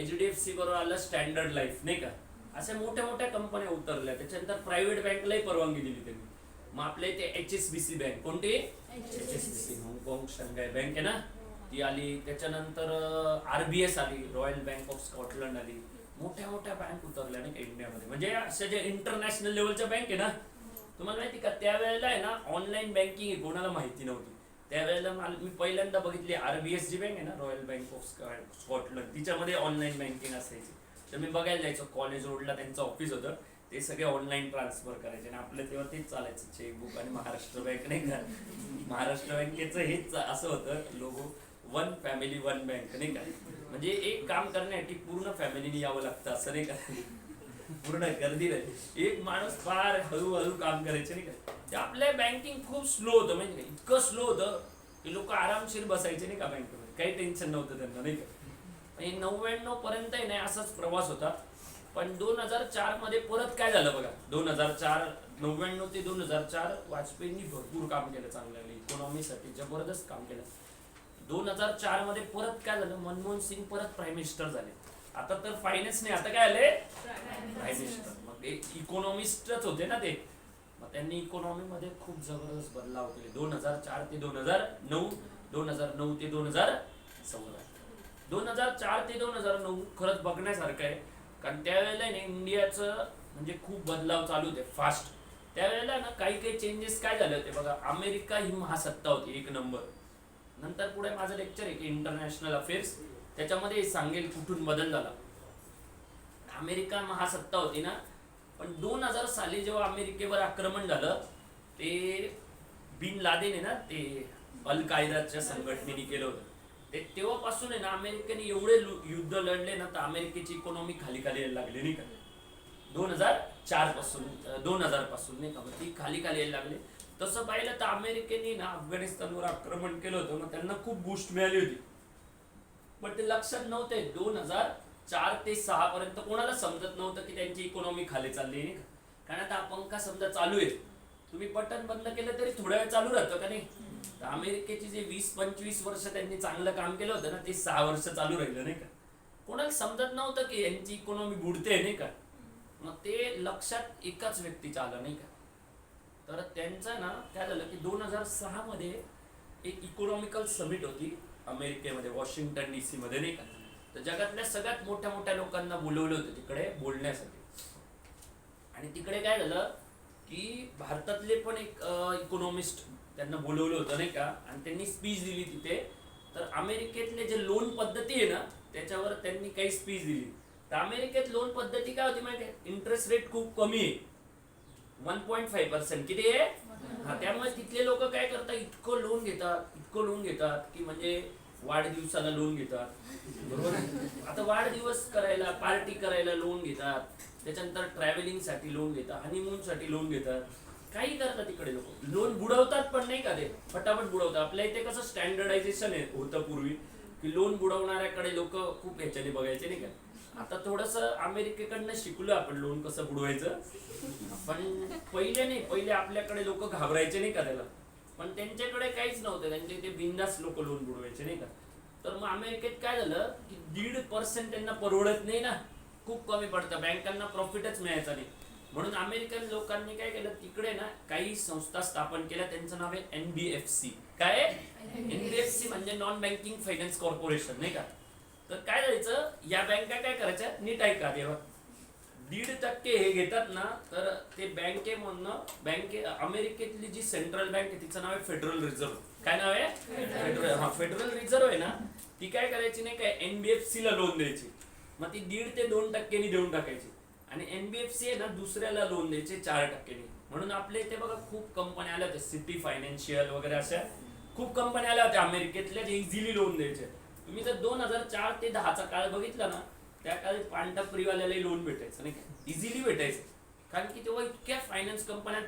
HDFC बरोबर आलं स्टँडर्ड लाईफ नाही का. अशा मोठ्या मोठ्या कंपन्या उतरल्या. त्याच्यानंतर प्रायव्हेट बँकलाही परवानगी दिली त्यांनी. मग आपल्या इथे HSBC बँक, कोणती, HSBC हाँगकाँग शंघाय बँक आहे ना ती आली. त्याच्यानंतर RBS आली, रॉयल बँक ऑफ स्कॉटलंड आली. मोठ्या मोठ्या बँक उतरल्या नाही का इंडियामध्ये. म्हणजे अशा जे इंटरनॅशनल लेवलच्या बँक आहे ना, तुम्हाला माहिती का त्यावेळेला आहे ना ऑनलाईन बँकिंग कोणाला माहिती नव्हती. त्यावेळेला मी पहिल्यांदा बघितली RBS जी बँक आहे ना, रॉयल बँक ऑफ स्कॉटलंड, तिच्यामध्ये ऑनलाईन बँकिंग असायची. तर मी बघायला जायचो, कॉलेज रोडला त्यांचं ऑफिस होतं, ते सगळे ऑनलाईन ट्रान्सफर करायचे. आणि आपल्या तेव्हा तेच चालायचं, चेकबुक. आणि महाराष्ट्र बँक नाही का, महाराष्ट्र बँकेचं हेच असं होतं logo, one family one bank नाही का. म्हणजे एक काम करण्यासाठी पूर्ण फॅमिलीने यावं लागतं असं नाही का, पूर्ण गर्दी नाही. एक माणूस फार हळूहळू काम करायचे नाही का. ते आपल्या बँकिंग खूप स्लो होतं, म्हणजे इतकं स्लो होतं की लोक आरामशीर बसायचे नाही का बँकेमध्ये, काही टेन्शन नव्हतं त्यांना नाही का. 99 पर्यंत नाही असाच प्रवास होता. पण 2004 मध्ये परत काय झालं बघा. 99 ते 2004 वाजपेयींनी भरपूर काम केलं चांगलं इकॉनॉमीसाठी, जबरदस्त काम केलं. 2004 मध्ये परत काय झालं, मनमोहन सिंग परत प्राईम मिनिस्टर झाले. आता तर फायनान्स नाही, आता काय आले, प्राईम मिनिस्टर. मग इकॉनॉमिस्टच होते ना ते. मग त्यांनी इकॉनॉमीमध्ये खूप जबरदस्त बदलाव केले 2004 ते 2009, 2009 ते 2014. 2004 ते 2009 खरंच बघण्यासारखं आहे. कारण त्यावेळेला इंडियाचं म्हणजे खूप बदलाव चालू होते फास्ट. त्यावेळेला ना काही काही चेंजेस काय झाले होते बघा. अमेरिका ही महासत्ता होती एक नंबर. नंतर पुढे माझं लेक्चर आहे की इंटरनॅशनल अफेअर्स, त्याच्यामध्ये सांगेल कुठून बदल झाला. अमेरिका महासत्ता होती ना, पण 2000 साली जेव्हा अमेरिकेवर आक्रमण झालं, ते बिन लादेन आहे ना, ते अल कायदाच्या संघटनेने केलं होतं. ते तेव्हापासून आहे ना अमेरिकेने एवढे युद्ध लढले ना, तर अमेरिकेची इकॉनॉमी खाली खाली यायला लागली नाही का. 2004 पासून 2000 पासून नाही का, ती खाली खाली यायला लागली. तसं पाहिलं तर अमेरिकेने ना अफगाणिस्तानवर आक्रमण केलं होतं, मग त्यांना खूप बूस्ट मिळाली होती. पण ते लक्षात नव्हते 2004 ते 6 पर्यंत कोणाला समजत नव्हतं की त्यांची इकॉनॉमी खाली चालली नाही का. कारण आता पंखा समजा चालू आहे, तुम्ही बटन बंद केलं तरी थोड्या वेळ चालू राहतं का नाही. तर अमेरिकेची जे 20-25 वर्ष त्यांनी चांगलं काम केलं होतं ना, ते 6 वर्ष चालू राहिलं नाही का. कोणाला समजत नव्हतं की यांची इकॉनॉमी बुडते नाही का. मग ते लक्षात एकाच व्यक्तीचं आलं नाही का. तर त्यांचं ना काय झालं की 2006 मध्ये एक इकॉनॉमिकल समिट होती अमेरिकेमध्ये, वॉशिंग्टन DC मध्ये नाही का. तर जगातल्या सगळ्यात मोठ्या मोठ्या लोकांना बोलवलं होतं तिकडे बोलण्यासाठी. आणि तिकडे काय झालं की भारतातले पण एक इकॉनॉमिस्ट त्यांना बोलवलं होतं नाही का, आणि त्यांनी स्पीच दिली तिथे. तर अमेरिकेतले जे लोन पद्धती आहे ना, त्याच्यावर त्यांनी काही स्पीच दिली. तर अमेरिकेत लोन पद्धती काय होती माहिती आहे, इंटरेस्ट रेट खूप कमी आहे, 1.5%. किती आहे. त्यामुळे तिथले लोक काय करतात, इतकं लोन घेतात की म्हणजे वाढदिवसाला लोन घेतात, बरोबर. आता वाढदिवस करायला, पार्टी करायला लोन घेतात, त्याच्यानंतर ट्रॅव्हलिंग साठी लोन घेतात, हनीमून साठी लोन घेतात, काही करतात तिकडे लोक. लोन बुडवतात पण नाही का, ते फटाफट बुडवतात. आपल्या इथे कसं स्टँडर्डायझेशन होतं पूर्वी, की लोन बुडवणाऱ्याकडे लोक खूप ह्याच्याने बघायचे नाही का. आता थोडंसं अमेरिकेकडनं शिकलो आपण लोन कसं बुडवायचं. पण पहिले आपल्याकडे लोक घाबरायचे नाही का त्याला, पण त्यांच्याकडे काहीच नव्हतं, त्यांचे ते बिंदास लोक लोन बुडवायचे नाही का. तर मग अमेरिकेत काय झालं की 1.5% त्यांना परवडत नाही ना, खूप कमी पडतं, बँकांना प्रॉफिटच मिळायचा नाही. म्हणून अमेरिकन लोकांनी काय केलं, तिकडे ना काही संस्था स्थापन केल्या, त्यांचं नाव आहे NBFC. काय NBFC म्हणजे नॉन बँकिंग फायनान्स कॉर्पोरेशन नाही का. तर काय जायचं, या बँका काय करायच्या, नीट ऐका तेव्हा, 1.5% हे घेतात ना, तर ते बँके अमेरिकेतली जी सेंट्रल बँक आहे तिचं नाव आहे फेडरल रिझर्व्ह. काय नाव आहे, फेडरल रिझर्व्ह आहे ना, ती काय करायची नाही काय, NBFC ला लोन द्यायची. मग ती 1.5 ते 2% देऊन टाकायची. आणि NBFC आहे ना दुसऱ्याला लोन द्यायचे 4%. म्हणून आपल्या इथे बघा खूप कंपन्या आल्या होत्या, सिटी फायनान्शियल वगैरे अशा खूप कंपन्या आल्या होत्या अमेरिकेतल्या, जे इझिली लोन द्यायचे. तुम्ही जर 2004 ते 10चा काळ बघितला ना, त्या काळी पांढरपुरीवाल्याला लोन भेटायचं नाही का, इझिली भेटायचं. कारण की तेव्हा इतक्या फायनान्स कंपन्या,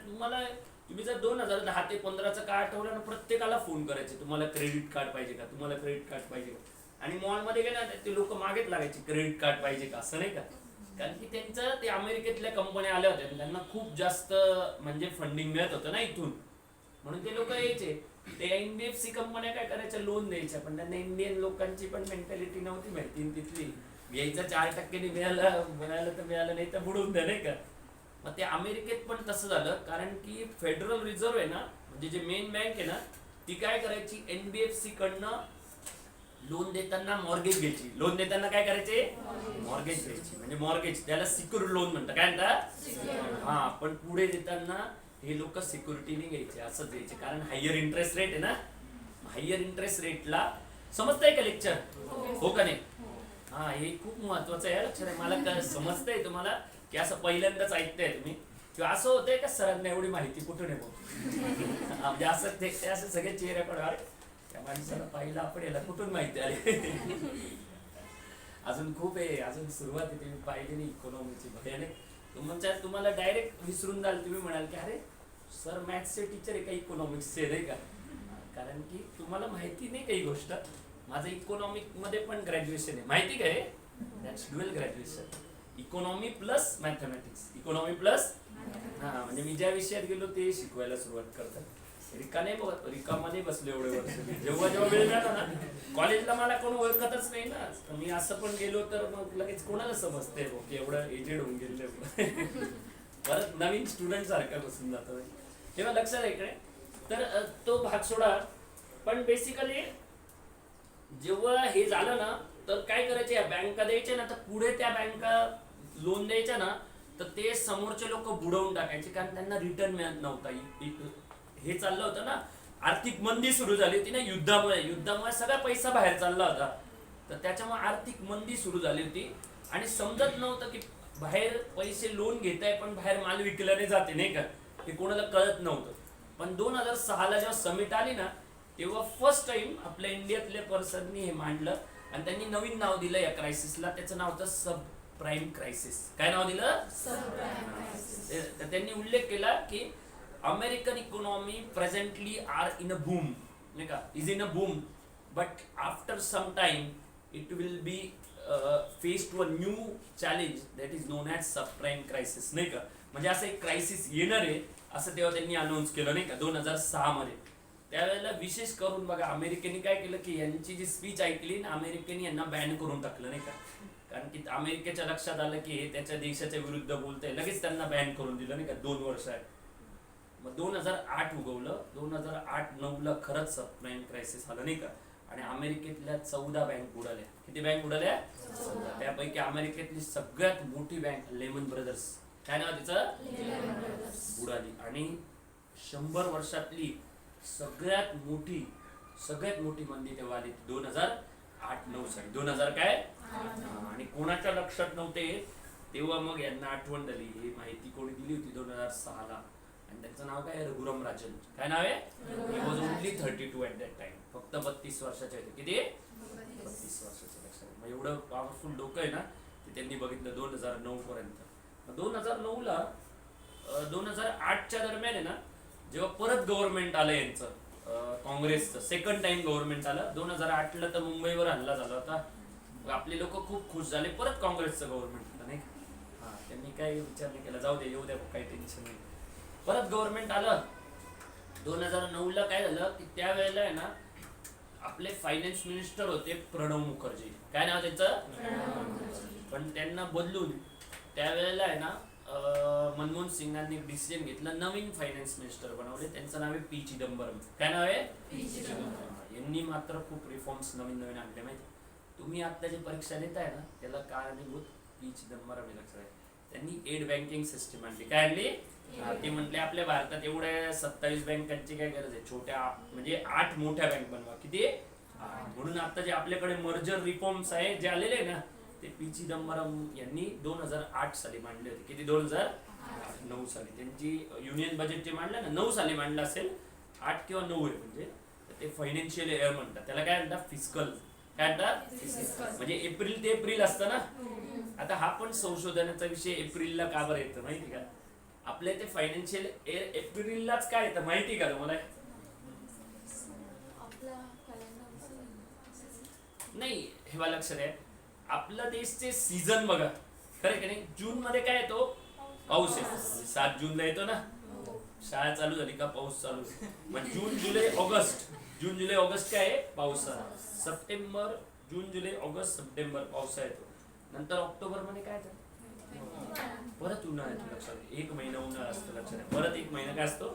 तुम्ही जर 2010 ते 15चा काळ आठवला ना, प्रत्येकाला फोन करायचे, तुम्हाला क्रेडिट कार्ड पाहिजे का, तुम्हाला क्रेडिट कार्ड पाहिजे का. आणि मॉलमध्ये गेला ते लोक मागेच लागायचे, क्रेडिट कार्ड पाहिजे का, असं नाही का. कारण की त्यांचं ते अमेरिकेतल्या कंपन्या आल्या होत्या, त्यांना खूप जास्त म्हणजे फंडिंग मिळत होतं ना इथून, म्हणून ते लोक यायचे. ते NBFC कंपन्या काय करायच्या, लोन द्यायच्या. पण त्यांना इंडियन लोकांची पण मेंटॅलिटी नव्हती माहिती तिथली, घ्यायचं 4%ने मिळालं तर मिळालं, नाही तर बुडवून द्या नाही का. मग ते अमेरिकेत पण तसं झालं, कारण की फेडरल रिझर्व्ह आहे ना, म्हणजे जे मेन बँक आहे ना, ती काय करायची, NBFC कडनं लोन देताना मॉर्गेज घ्यायची. लोन देताना काय करायचे, मॉर्गेज घ्यायची. म्हणजे मॉर्गेज, त्याला सिक्युर लोन म्हणतात. काय म्हणतात, हा. पण पुढे देताना हे लोक सिक्युरिटीने घ्यायचे, असंच घ्यायचे. कारण हायर इंटरेस्ट रेट आहे ना, हायर इंटरेस्ट रेटला, समजतंय का लेक्चर, हो का नाही. हा, हे खूप महत्वाचं आहे लक्षात आहे. मला समजतंय तुम्हाला की असं पहिल्यांदाच ऐकताय तुम्ही, किंवा असं होतंय का सरांना एवढी माहिती कुठून आहे म्हणजे असं ते असं सगळे चेहऱ्याकडे, अरे त्या माणसाला पाहिलं आपण, याला कुठून माहिती आली. अजून खूप आहे, अजून सुरुवात आहे, तुम्ही पाहिली नाही इकॉनॉमीची भयानक. तुम्हाला डायरेक्ट विसरून जाल, तुम्ही म्हणाल की अरे सर मॅथ्सचे टीचर आहे का इकॉनॉमिक्सचे नाही का. कारण की तुम्हाला माहिती नाही काही गोष्ट. माझं इकॉनॉमिक मध्ये पण ग्रॅज्युएशन आहे, माहिती काय, that's dual graduation, economy plus mathematics. Economy plus, हा, म्हणजे मी ज्या विषयात गेलो ते शिकवायला सुरुवात करतात. रिकामध्ये बसलो एवढे वर्ष. जेव्हा वेळ मिळाला ना, कॉलेजला मला कोण ओळखतच नाही ना, तर मी असं पण गेलो तर मग लगेच कोणाला समजते की एवढं एजेड होऊन गेले. परत नवीन स्टुडंट सारखा बसून जातो तेव्हा लक्षात आहे इकडे. तर तो भाग सोडा. पण बेसिकली जेव्हा हे झालं ना, तर काय करायचे, या बँका द्यायचे ना, तर पुढे त्या बँका लोन द्यायच्या ना, तर ते समोरचे लोक बुडवून टाकायचे, कारण त्यांना रिटर्न मिळत नव्हता. हे चाललं होतं ना, आर्थिक मंदी सुरू झाली होती ना, युद्धामुळे सगळा पैसा बाहेर चालला होता. तर त्याच्यामुळे आर्थिक मंदी सुरू झाली होती आणि समजत नव्हतं की बाहेर पैसे लोन घेताय पण बाहेर माल विकल्याने जाते नाही का, हे कोणाला कळत नव्हतं. पण 2006ला जेव्हा समिट आली ना, तेव्हा फर्स्ट टाइम आपल्या इंडियातल्या पर्सननी हे मांडलं आणि त्यांनी नवीन नाव दिलं या क्रायसिसला. त्याचं नाव होतं सब प्राईम क्रायसिस. काय नाव दिलं? Subprime crisis. तर त्यांनी उल्लेख केला की American economy presently are in a boom, नाही का, is in a boom, but after some time it will be face to a new challenge that is known as subprime crisis, नाही का. म्हणजे असं एक क्रायसिस येणार आहे असं तेव्हा त्यांनी अनाऊन्स केलं नाही का 2006 मध्ये. त्यावेळेला विशेष करून बघा अमेरिकेने काय केलं की यांची जी स्पीच ऐकली ना, अमेरिकेने यांना बॅन करून टाकलं नाही का. कारण की अमेरिकेच्या लक्षात आलं की हे त्याच्या देशाच्या विरुद्ध बोलतंय, लगेच त्यांना बॅन करून दिलं नाही का 2 वर्ष आहे. मग 2008 उगवलं. 2008-9ला खरंच सब प्राईम क्रायसिस आलं नाही का. आणि अमेरिकेतल्या 14 बँक बुडाल्या. किती बँक बुडाल्या? 14. त्यापैकी अमेरिकेतली सगळ्यात मोठी बँक लेमन ब्रदर्स, काय नाव तिचं? बुडाली. आणि 100 वर्षातली सगळ्यात मोठी मंदी तेव्हा आली 2008-9 साली. 2000 काय? आणि कोणाच्या लक्षात नव्हते तेव्हा मग यांना आठवण झाली. ही माहिती कोणी दिली होती 2006ला आणि त्याचं नाव काय? रघुराम राजन. काय नाव आहे? He was only 32 at that time. फक्त 32 वर्षाचे होते. किती? 32 वर्षाचे. लक्षात. मग एवढं पॉवरफुल डोकं आहे ना, ते त्यांनी बघितलं 2009 पर्यंत. 2009ला 2008च्या दरम्यान आहे ना, जेव्हा परत गव्हर्नमेंट आलं यांचं काँग्रेसचं सेकंड टाइम गव्हर्नमेंट आलं 2008ला, तर मुंबईवर हल्ला झाला होता. आपले लोक खूप खुश झाले, परत काँग्रेसचं गव्हर्नमेंट आलं नाही का. हा, त्यांनी काही विचार नाही केला, जाऊ दे येऊ द्या, काही टेन्शन नाही. परत गव्हर्नमेंट आलं 2009ला. काय झालं की त्यावेळेला आहे ना, आपले फायनान्स मिनिस्टर होते प्रणव मुखर्जी. काय नाव त्याचं? पण त्यांना बदलून त्यावेळेला आहे ना मनमोहन सिंगांनी डिसिजन घेतला, नवीन फायनान्स मिनिस्टर बनवले. त्यांचं नाव आहे पी चिदंबरम. काय नाव आहे? पी चिदंबरम. यांनी मात्र खूप रिफॉर्म्स नवीन आणले माहिती. तुम्ही आता जी परीक्षा देताय ना, त्याला कारणीभूत पी चिदंबरम लक्षात आहे. त्यांनी एड बँकिंग सिस्टीम आणली. काय आणली? ते म्हटले आपल्या भारतात एवढ्या 27 बँकांची काय गरज आहे, छोट्या म्हणजे 8 मोठ्या बँक बनवा. किती? म्हणून आता जे आपल्याकडे मर्जर रिफॉर्म्स आहे जे आलेले आहे ना, ते पी चिदंबरम यांनी 2008 साली मांडले होते. किती? 2009 साली. त्यांची युनियन बजेट जे मांडलं ना 9 साली मांडलं असेल, 8 किंवा 9 आहे. म्हणजे ते फायनान्शियल इयर म्हणतात. त्याला काय म्हणतात? फिस्कल. काय म्हणतात? म्हणजे एप्रिल ते एप्रिल असतं ना. आता हा पण संशोधनाचा विषय एप्रिलला का बरं येतं माहिती का. आपल्या ते फायनान्शियल इयर एप्रिललाच काय येतं माहिती का तुम्हाला? नाही, हे लक्षात आहे. आपला देशचे सीझन बघा, खरं की नाही. जून मध्ये काय येतो? पाऊस येतो. 7 जूनला येतो ना, शाळा चालू झाली का पाऊस चालू. मग जून जुलै ऑगस्ट काय आहे? पावसाळा. सप्टेंबर, जून जुलै ऑगस्ट सप्टेंबर पावसाळा येतो. नंतर ऑक्टोबर मध्ये काय येतं? परत उन्हाळा येतो. लक्षात. 1 महिना उन्हाळा असतो. लक्षात. परत 1 महिना काय असतो?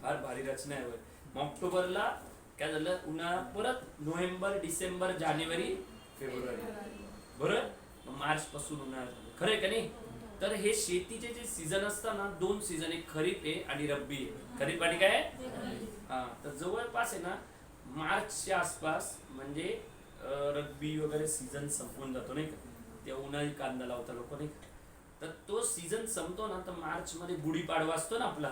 फार भारी रचना आहे. मग ऑक्टोबरला काय झालं? उन्हाळा. परत नोव्हेंबर, डिसेंबर, जानेवारी, फेब्रुवारी. बरोबर. मार्च पासून उन्हाळा. खरं आहे का नाही. तर हे शेतीचे जे सीझन असतात ना, 2 सीझन, एक खरीप आहे आणि रब्बी आहे. खरीप आणि काय? हा. तर जवळपास आहे ना मार्चच्या आसपास म्हणजे रब्बी वगैरे सीझन संपून जातो नाही का. तेव्हा उन्हाळी कांदा लावता लोक नाही का. तर तो सीझन संपतो ना, तर मार्च मध्ये गुढीपाडवा असतो ना आपला.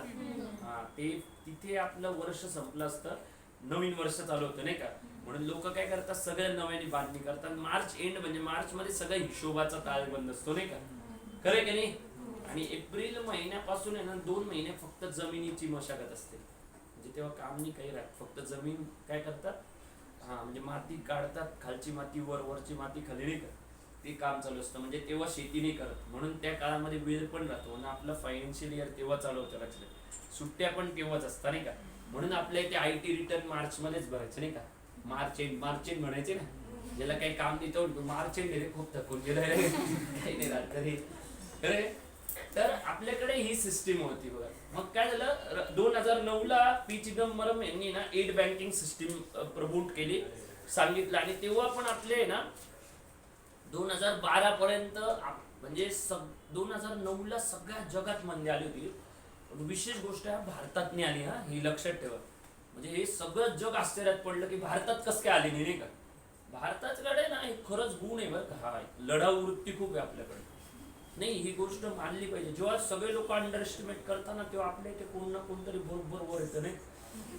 हा, ते तिथे आपलं वर्ष संपलं असतं, नवीन वर्ष चालू होतं नाही का. म्हणून लोक काय करतात, सगळ्या नव्याने बांधणी करतात. मार्च एंड म्हणजे मार्च मध्ये सगळ्या हिशोबाचा ताळेबंद असतो नाही का. खरं की नाही. आणि एप्रिल महिन्यापासून आहे ना 2 महिने फक्त जमिनीची मशागत असते. म्हणजे तेव्हा काम नाही काही राहत, फक्त जमीन काय करतात, हा म्हणजे माती काढतात, खालची माती वर, वरची माती खाली नाही का, ते काम चालू असतं. म्हणजे तेव्हा शेती नाही करत. म्हणून त्या काळामध्ये वेळ पण राहतो आणि आपलं फायनान्शियल इयर तेव्हा चालू होतं. लक्षात. सुट्ट्या पण तेव्हाच असतात नाही का. म्हणून आपल्या इथे IT रिटर्न मार्च मध्येच भरायचं नाही का. मार्च एंड म्हणायचे ना, ज्याला काही काम नाही तो मार्च एंड रे, खूप थकून गेलं रे, काही नाही राहत तरी. तर आपल्याकडे ही सिस्टीम होती बघा. मग काय झालं 2009ला पी चिदंबरम यांनी ना एड बँकिंग सिस्टीम प्रमोट केली, सांगितलं. आणि तेव्हा पण आपले ना 2012 पर्यंत म्हणजे 2009ला सगळ्या जगात मंदी आली होती. विशेष गोष्ट आहे भारतात नाही आली. हा, ही लक्षात ठेवा. म्हणजे हे सगळं जग आश्चर्यात पडलं की भारतात कसं काय आली नाही का. भारताकडे ना एक खरंच गुण आहे बरं का, हा लढाऊ वृत्ती खूप आहे आपल्याकडे. नाही, ही गोष्ट मानली पाहिजे. जेव्हा सगळे लोक अंडर एस्टिमेट करताना तेव्हा आपल्या इथे कोण ना कोणतरी बरोबर वर येतं. नाही,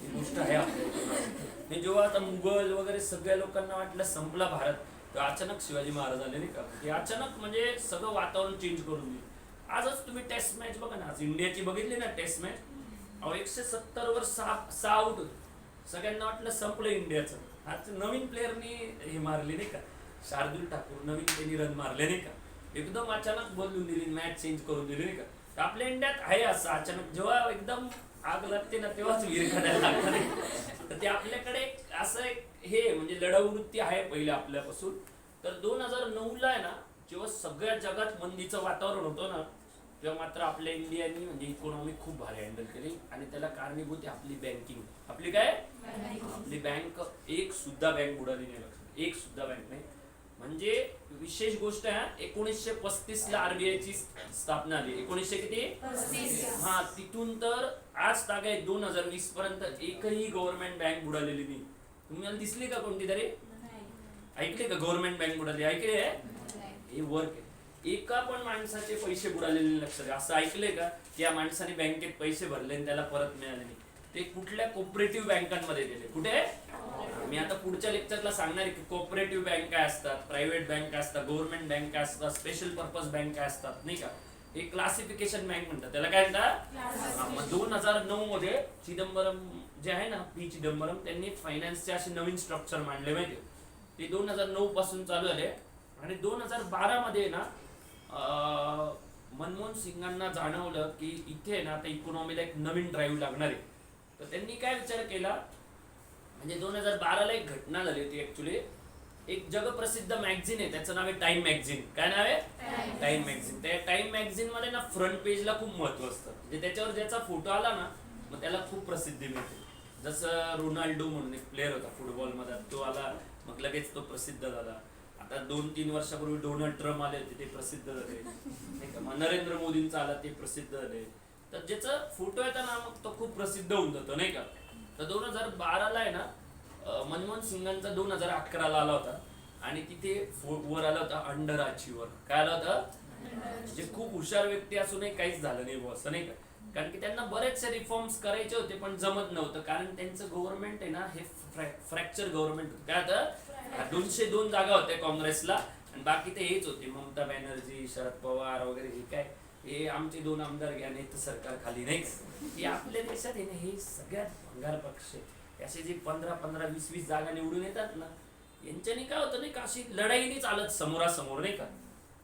ही गोष्ट आहे आपल्या. जेव्हा आता मुघल वगैरे सगळ्या लोकांना वाटलं संपला भारत, तर अचानक शिवाजी महाराज आले नाही का. हे अचानक म्हणजे सगळं वातावरण चेंज करून दिलं. आजच तुम्ही टेस्ट मॅच बघा ना, आज इंडियाची बघितली ना टेस्ट मॅच, 170 वर 6 आउट होते. सगळ्यांना वाटलं संपलं इंडियाचं. आज नवीन प्लेअरनी हे मारले नाही का, शार्दुल ठाकूर नवीन त्यांनी रन मारले नाही का, एकदम अचानक बदलून दिली, मॅच चेंज करून दिली नाही का. तर आपल्या इंडियात आहे असं अचानक जेव्हा एकदम आग लागते ना तेव्हाच विहीर काढायला लागतं नाही. तर ते आपल्याकडे असं एक हे म्हणजे लढाऊ वृत्ती आहे पहिले आपल्यापासून. तर 2009ला आहे ना, जेव्हा सगळ्या जगात मंदीचं वातावरण होतं ना, तेव्हा मात्र आपल्या इंडियानी म्हणजे इकॉनॉमी खूप भारी हँडल केली. आणि त्याला कारणीभूत आहे आपली बँकिंग. आपली काय, आपली बँक, एक सुद्धा बँक बुडाली नाही लक्षात, एक सुद्धा बँक नाही. म्हणजे विशेष गोष्ट आहे, 1935ला आरबीआय ची स्थापना झाली. 1935 हा, तिथून तर आज तागायत 2020 पर्यंत एकही गव्हर्नमेंट बँक बुडालेली नाही. तुम्हाला दिसली का कोणती तरी, ऐकले का गव्हर्नमेंट बँक बुडाली, ऐकले हे वर्क आहे. एका पण माणसाचे पैसे बुडालेले लक्षात, असं ऐकलंय का की या माणसाने बँकेत पैसे भरले आणि त्याला परत मिळाले नाही. ते कुठल्या कोऑपरेटिव्ह बँकांमध्ये गेले. कुठे, मी आता पुढच्या लेक्चरला सांगणार आहे की कोऑपरेटिव्ह बँक काय असतात, प्रायव्हेट बँक काय असतात, गव्हर्नमेंट बँक काय असतात, स्पेशल पर्पज बँक काय असतात नाही का. हे क्लासिफिकेशन बँक म्हणतात त्याला. काय म्हणतात, मग 2009 मध्ये चिदंबरम जे आहे ना, पी चिदंबरम, त्यांनी फायनान्सचे असे नवीन स्ट्रक्चर मांडले माहिती. ते 2009 पासून चालू झाले. आणि 2012 मध्ये ना मनमोहन सिंगांना जाणवलं की इथे ना आता इकॉनॉमीला एक नवीन ड्राईव्ह लागणार आहे. तर त्यांनी काय विचार केला, म्हणजे 2012ला एक घटना झाली होती ऍक्च्युली. एक जगप्रसिद्ध मॅगझिन आहे, त्याचं नाव आहे टाइम मॅगझिन. काय नाव आहे, टाइम मॅगझिन. त्या टाइम मॅगझिन मध्ये ना फ्रंट पेजला खूप महत्व असतं. म्हणजे त्याच्यावर ज्याचा फोटो आला ना, मग त्याला खूप प्रसिद्धी मिळते. जसं रोनाल्डो म्हणून एक प्लेअर होता फुटबॉल मध्ये, तो आला मग लगेच तो प्रसिद्ध झाला. आता 2-3 वर्षापूर्वी डोनाल्ड ट्रम्प आले होते, ते प्रसिद्ध झाले नाही का. मग नरेंद्र मोदींचा आला, ते प्रसिद्ध झाले. तर ज्याचा फोटो येतो ना, मग तो खूप प्रसिद्ध होऊन जातो नाही का. तर 2012ला आहे ना, मनमोहन सिंगांचा 2011ला आला होता. आणि तिथे वर आला होता अंडर अचिव्हर. काय आला होता, जे खूप हुशार व्यक्ती असूनही काहीच झालं नाही बॉस नाही का. कारण की त्यांना बरेचसे रिफॉर्म्स करायचे होते पण जमत नव्हतं. कारण त्यांचं गव्हर्नमेंट आहे ना, हे फ्रॅक्चर गव्हर्नमेंट होतं. काय होतं, 202 जागा होत्या काँग्रेसला आणि बाकी ते हेच होते, ममता बॅनर्जी, शरद पवार वगैरे. हे काय, हे आमचे 2 आमदार घ्या नाही तर सरकार खाली नाही. हे आपल्या देशात आहे ना, हे सगळ्यात भंगार पक्ष आहे. असे जे 15-20 जागा निवडून येतात ना, यांच्यानी काय होतं नाही का, अशी लढाई नाही चालत समोरासमोर नाही का.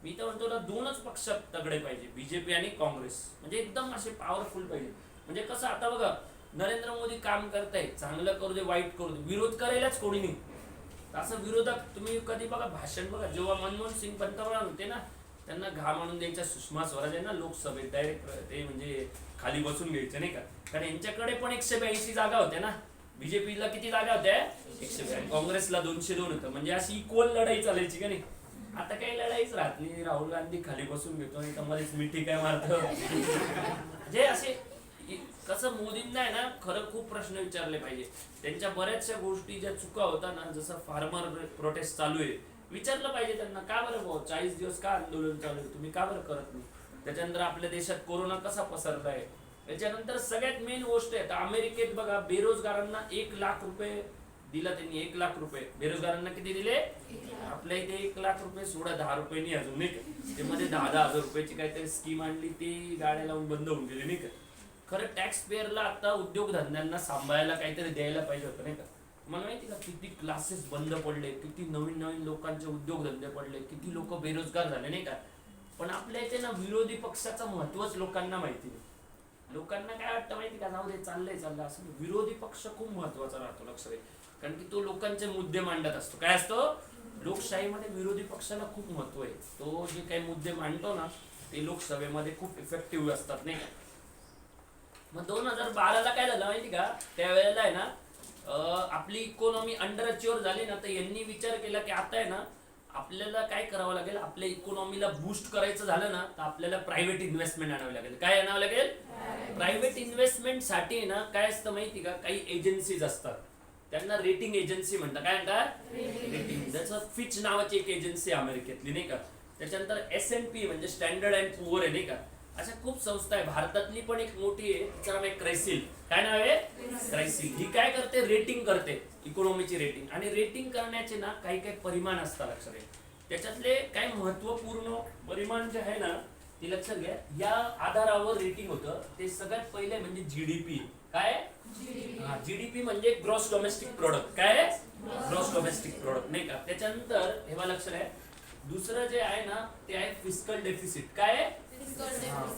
मी तर म्हणतो ना, 2च पक्ष तगडे पाहिजे, बीजेपी आणि काँग्रेस. म्हणजे एकदम असे पॉवरफुल पाहिजे. म्हणजे कसं, आता बघा नरेंद्र मोदी काम करताय, चांगलं करू दे वाईट करू दे, विरोध करायलाच कोणी नाही. असं विरोधक तुम्ही कधी बघा भाषण बघा. जेव्हा मनमोहन सिंग पंतप्रधान होते ना, त्यांना घाम आणून द्यायच्या सुषमा स्वराज आहे ना लोकसभेत, डायरेक्ट ते म्हणजे खाली बसून घ्यायचे नाही का. कारण यांच्याकडे पण 182 जागा होत्या ना. बीजेपीला किती जागा होत्या, 182. काँग्रेसला 202 होतं. म्हणजे अशी इक्वल लढाई चालायची का नाही. आता काही लढाईच राहत नाही. राहुल गांधी खाली बसून घेतो आणि मध्येच मिठी काय मारतो. म्हणजे असे कसं, मोदींना आहे ना खरं खूप प्रश्न विचारले पाहिजे. त्यांच्या बऱ्याचशा गोष्टी ज्या चुका होता ना, जसं फार्मर प्रोटेस्ट चालू आहे, विचारलं पाहिजे त्यांना, का बरं भाऊ 40 दिवस का आंदोलन चालू आहे, तुम्ही का बरं करत नाही. त्याच्यानंतर आपल्या देशात कोरोना कसा पसरलाय. त्याच्यानंतर सगळ्यात मेन गोष्ट आहे, अमेरिकेत बघा बेरोजगारांना 1 लाख रुपये दिला त्यांनी. 1 लाख रुपये बेरोजगारांना किती दिले. आपल्या इथे 1 लाख रुपये सोडा 10 रुपयांनी अजून नाही का. ते मध्ये 10,000 रुपयाची काहीतरी स्कीम आणली, ती गाड्या लावून बंद होऊन गेली नाही का. खरं टॅक्स पेअरला आता उद्योगधंद्यांना सांभाळायला काहीतरी द्यायला पाहिजे होतं नाही का. मला माहिती का, किती क्लासेस बंद पडले, किती नवीन नवीन लोकांचे उद्योगधंदे पडले, किती लोक बेरोजगार झाले नाही का. पण आपल्या इथे ना विरोधी पक्षाचं महत्वच लोकांना माहिती नाही. लोकांना काय वाटतं माहिती का, जाऊ दे चाललंय असं. विरोधी पक्ष खूप महत्वाचा राहतो लक्षात. कारण की तो लोकांचे मुद्दे मांडत असतो. काय असतो, लोकशाहीमध्ये विरोधी पक्षाला खूप महत्व आहे. तो जे काही मुद्दे मांडतो ना, ते लोकसभेमध्ये खूप इफेक्टिव्ह असतात नाही का. मग 2012ला काय झालं माहिती का, त्यावेळेला आहे ना आपली इकॉनॉमी अंडर अचिव्हर झाली ना, तर यांनी विचार केला की आता आहे ना आपल्याला काय करावं लागेल, आपल्या इकॉनॉमीला बूस्ट करायचं झालं ना तर आपल्याला प्रायव्हेट इन्व्हेस्टमेंट आणावी लागेल. काय आणावं लागेल? प्रायव्हेट इन्व्हेस्टमेंट साठी ना काय असतं माहिती का, काही एजन्सीज असतात, त्यांना रेटिंग एजन्सी म्हणतात. काय म्हणतात? रेटिंग. जसं फिच नावाची एक एजन्सी अमेरिकेतली नाही का, त्याच्यानंतर S&P म्हणजे स्टँडर्ड अँड पुअर आहे नाही का, अशा खूप संस्था आहे. भारतातली पण एक मोठी आहे, तिचं नाव आहे क्रायसिल. काय नाव आहे? क्रायसिल. ही काय करते? रेटिंग करते, इकॉनॉमीची रेटिंग. आणि रेटिंग करण्याचे ना काही काही परिमाण असतात, लक्षात घ्या. त्याच्यातले काही महत्वपूर्ण परिमाण जे आहे ना ते लक्षात घ्या. या आधारावर रेटिंग होतं. ते सगळ्यात पहिले म्हणजे जीडीपी. काय? जीडीपी म्हणजे ग्रॉस डोमेस्टिक प्रोडक्ट. काय? ग्रॉस डोमेस्टिक प्रोडक्ट नाही का. त्याच्यानंतर हे लक्षात आहे, दुसरं जे आहे ना ते आहे फिस्कल डेफिसिट. काय?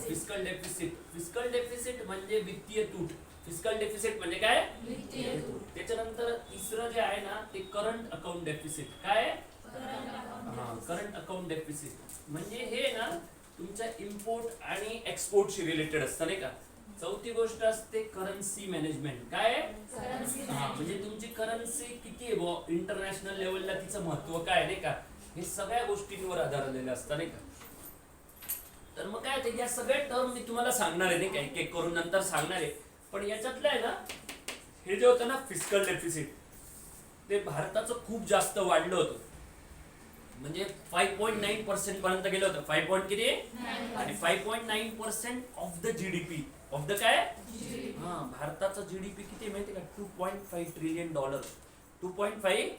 Fiscal deficit. फिस्कल डेफिसिट म्हणजे वित्तीय तूट. फिस्कल डेफिसिट म्हणजे काय? वित्तीय तूट. त्याच्यानंतर तिसरं जे आहे ना ते करंट अकाउंट डेफिसिट. काय? करंट अकाउंट डेफिसिट म्हणजे हे ना तुमच्या इम्पोर्ट आणि एक्सपोर्टशी रिलेटेड असतं नाही का. चौथी गोष्ट असते करन्सी मॅनेजमेंट. काय? म्हणजे तुमची करन्सी किती आहे इंटरनॅशनल लेवलला, तिचं महत्व काय नाही का, हे सगळ्या गोष्टींवर आधारलेलं असतं नाही का. तर मग काय ते या सगळ्या टर्म मी तुम्हाला सांगणार आहे नाही का, एक एक करून नंतर सांगणार आहे. पण याच्यातलं आहे ना हे जे होतं ना फिस्कल डेफिसिट, ते भारताचं खूप जास्त वाढलं होतं. म्हणजे 5.9% पर्यंत गेलं होतं. 5 पॉईंट किती? आणि 5.9% of the GDP. Of the काय? भारताचं जीडीपी किती माहिती का? $2.5 trillion. 2.5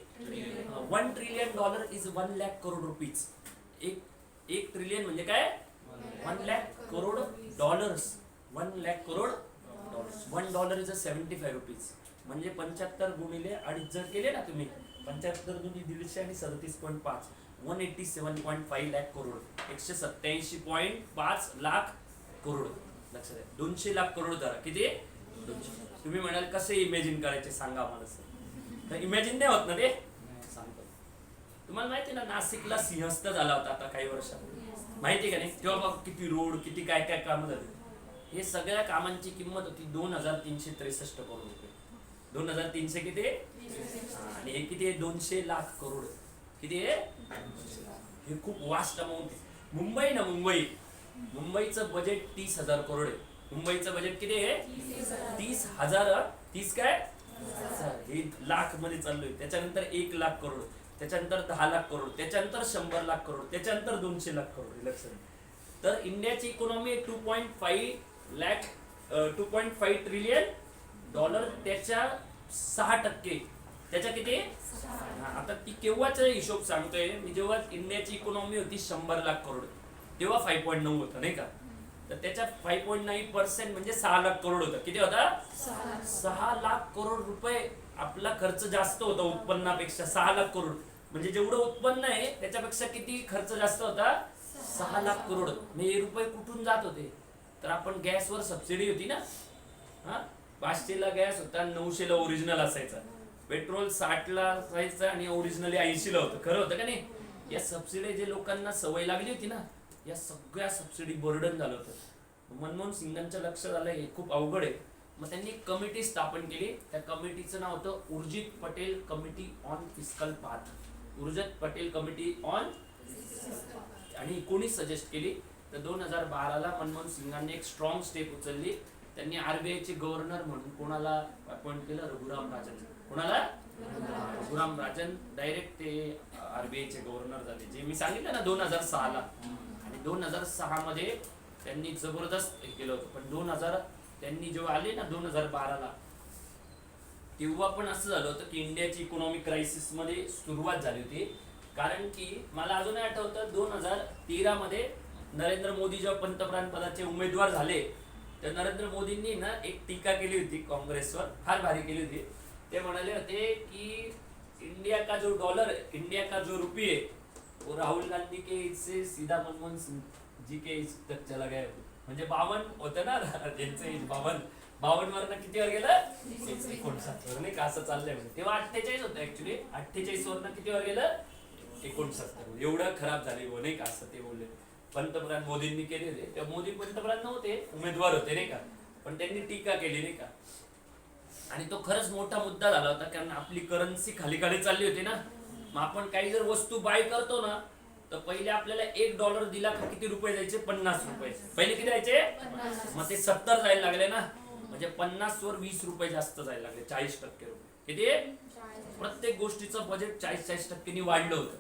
$1 trillion is 1 lakh crore rupees. एक ट्रिलियन म्हणजे काय? 1 lakh crore dollars. 1 lakh crore dollars. $1 is 75 rupees. म्हणजे 75 गुणिले 2.5 जर केले ना तुम्ही, 75 गुणिले 150 आणि 37.5, 187.5 लाख करोड. 187.5 लाख करोड. लक्षात आहे. 200 लाख करोड धरा. किती? 200. तुम्ही म्हणाल कसे इमॅजिन करायचे सांगा मला सर. तर इमॅजिन नाही होत ना ते, सांगतो. तुम्हाला माहिती ना नाशिकला सिंहस्थ झाला होता आता काही वर्षापूर्वी, माहिती का नाही? तेव्हा बघ किती रोड, किती काय काय कामं झाली. हे सगळ्या कामांची किंमत होती 2363 करोड रुपये. 2300 किती? आणि हे किती आहे? 200 लाख करोड. किती आहे? हे खूप वास्ट अमाऊंट आहे. मुंबई ना, मुंबईचं बजेट 30,000 करोड आहे. मुंबईचं बजेट किती आहे? 30,000. 30 काय? हे लाख मध्ये चाललोय. त्याच्यानंतर 1 लाख करोड, त्याच्यानंतर 10 लाख करोड, त्याच्यानंतर 100 लाख करोड, त्याच्यानंतर 200 लाख करोड. लक्षात. तर इंडियाची इकॉनॉमी 2.5 ट्रिलियन डॉलर. त्याच्या 6%. त्याच्या किती? आता ती केव्हाचा हिशोब सांगतोय मी, जेव्हा इंडियाची इकॉनॉमी होती 100 लाख करोड, तेव्हा 5.9 होतं नाही का. तर त्याच्या 5.9% म्हणजे 6 लाख करोड होतं. किती होता? 6 लाख करोड रुपये. आपला खर्च जास्त होता उत्पन्नापेक्षा. 6 लाख करोड म्हणजे जेवढं उत्पन्न आहे त्याच्यापेक्षा किती खर्च जास्त होता? 6 लाख करोड. हे रुपये कुठून जात होते? तर आपण गॅसवर सबसिडी होती ना, 500 ला गॅस होता, 900 ला ओरिजिनल असायचा. पेट्रोल 60 ला असायचं आणि ओरिजिनली 80 ला होतं. खरं होतं का नाही? या सबसिडी जे लोकांना सवय लागली होती ना, या सगळ्या सबसिडी बर्डन झालं होतं. मनमोहन सिंगांच्या लक्षात आलं हे खूप अवघड आहे. मग त्यांनी कमिटी स्थापन केली. त्या कमिटीचं नाव होतं Urjit Patel committee on fiscal path. Urjit Patel committee on. आणि कोणी सजेस्ट केली? तर 2012ला मनमोहन सिंगांनी एक स्ट्रॉंग स्टेप उचलली. त्यांनी आरबीआयचे गव्हर्नर म्हणून कोणाला अपॉइंट केलं? रघुराम राजन. कोणाला? रघुराम राजन. डायरेक्ट ते आरबीआयचे गव्हर्नर झाले, जे मी सांगितलं ना 2006ला. आणि 2006 मध्ये त्यांनी जबरदस्त केलं होतं. पण 2000 त्यांनी जेव्हा आले ना 2012ला, तेव्हा पण असं झालं होतं की इंडियाची इकॉनॉमिक क्रायसिस मध्ये सुरुवात झाली होती. कारण की मला अजूनही आठवतं 2013 मध्ये नरेंद्र मोदी जेव्हा पंतप्रधान पदाचे उमेदवार झाले, तर नरेंद्र मोदींनी ना एक टीका केली होती काँग्रेसवर, फार भारी केली होती. ते म्हणाले होते की इंडिया का जो डॉलर, इंडिया का जो रुपये वो राहुल गांधी के इससे सीधा मनमोहन सिंह जी के इज तक चला गया. म्हणजे 52 होतं ना त्यांचं एज, 52 वरनं कितीवर गेलं? 59 वर नाही का, असं चाललंय. म्हणजे तेव्हा 48 होतं ऍक्च्युली. 48 वरनं कितीवर गेलं? 69. एवढं खराब झाले हो नाही का, असं ते बोलले. पंतप्रधान मोदींनी केले होते. तेव्हा मोदी पंतप्रधान नव्हते, उमेदवार होते नाही का, पण त्यांनी टीका केली नाही का. आणि तो खरंच मोठा मुद्दा झाला होता, कारण आपली करन्सी खाली खाली चालली होती ना. मग आपण काही जर वस्तू बाय करतो ना, तर पहिले आपल्याला $1 दिला का किती रुपये द्यायचे? 50 रुपये. पहिले किती द्यायचे? मग ते 70 जायला लागले ना, म्हणजे 50 वर 20 रुपये जास्त जायला लागले, 40% रुपये. किती? प्रत्येक गोष्टीचं बजेट 40-40% वाढलं होतं.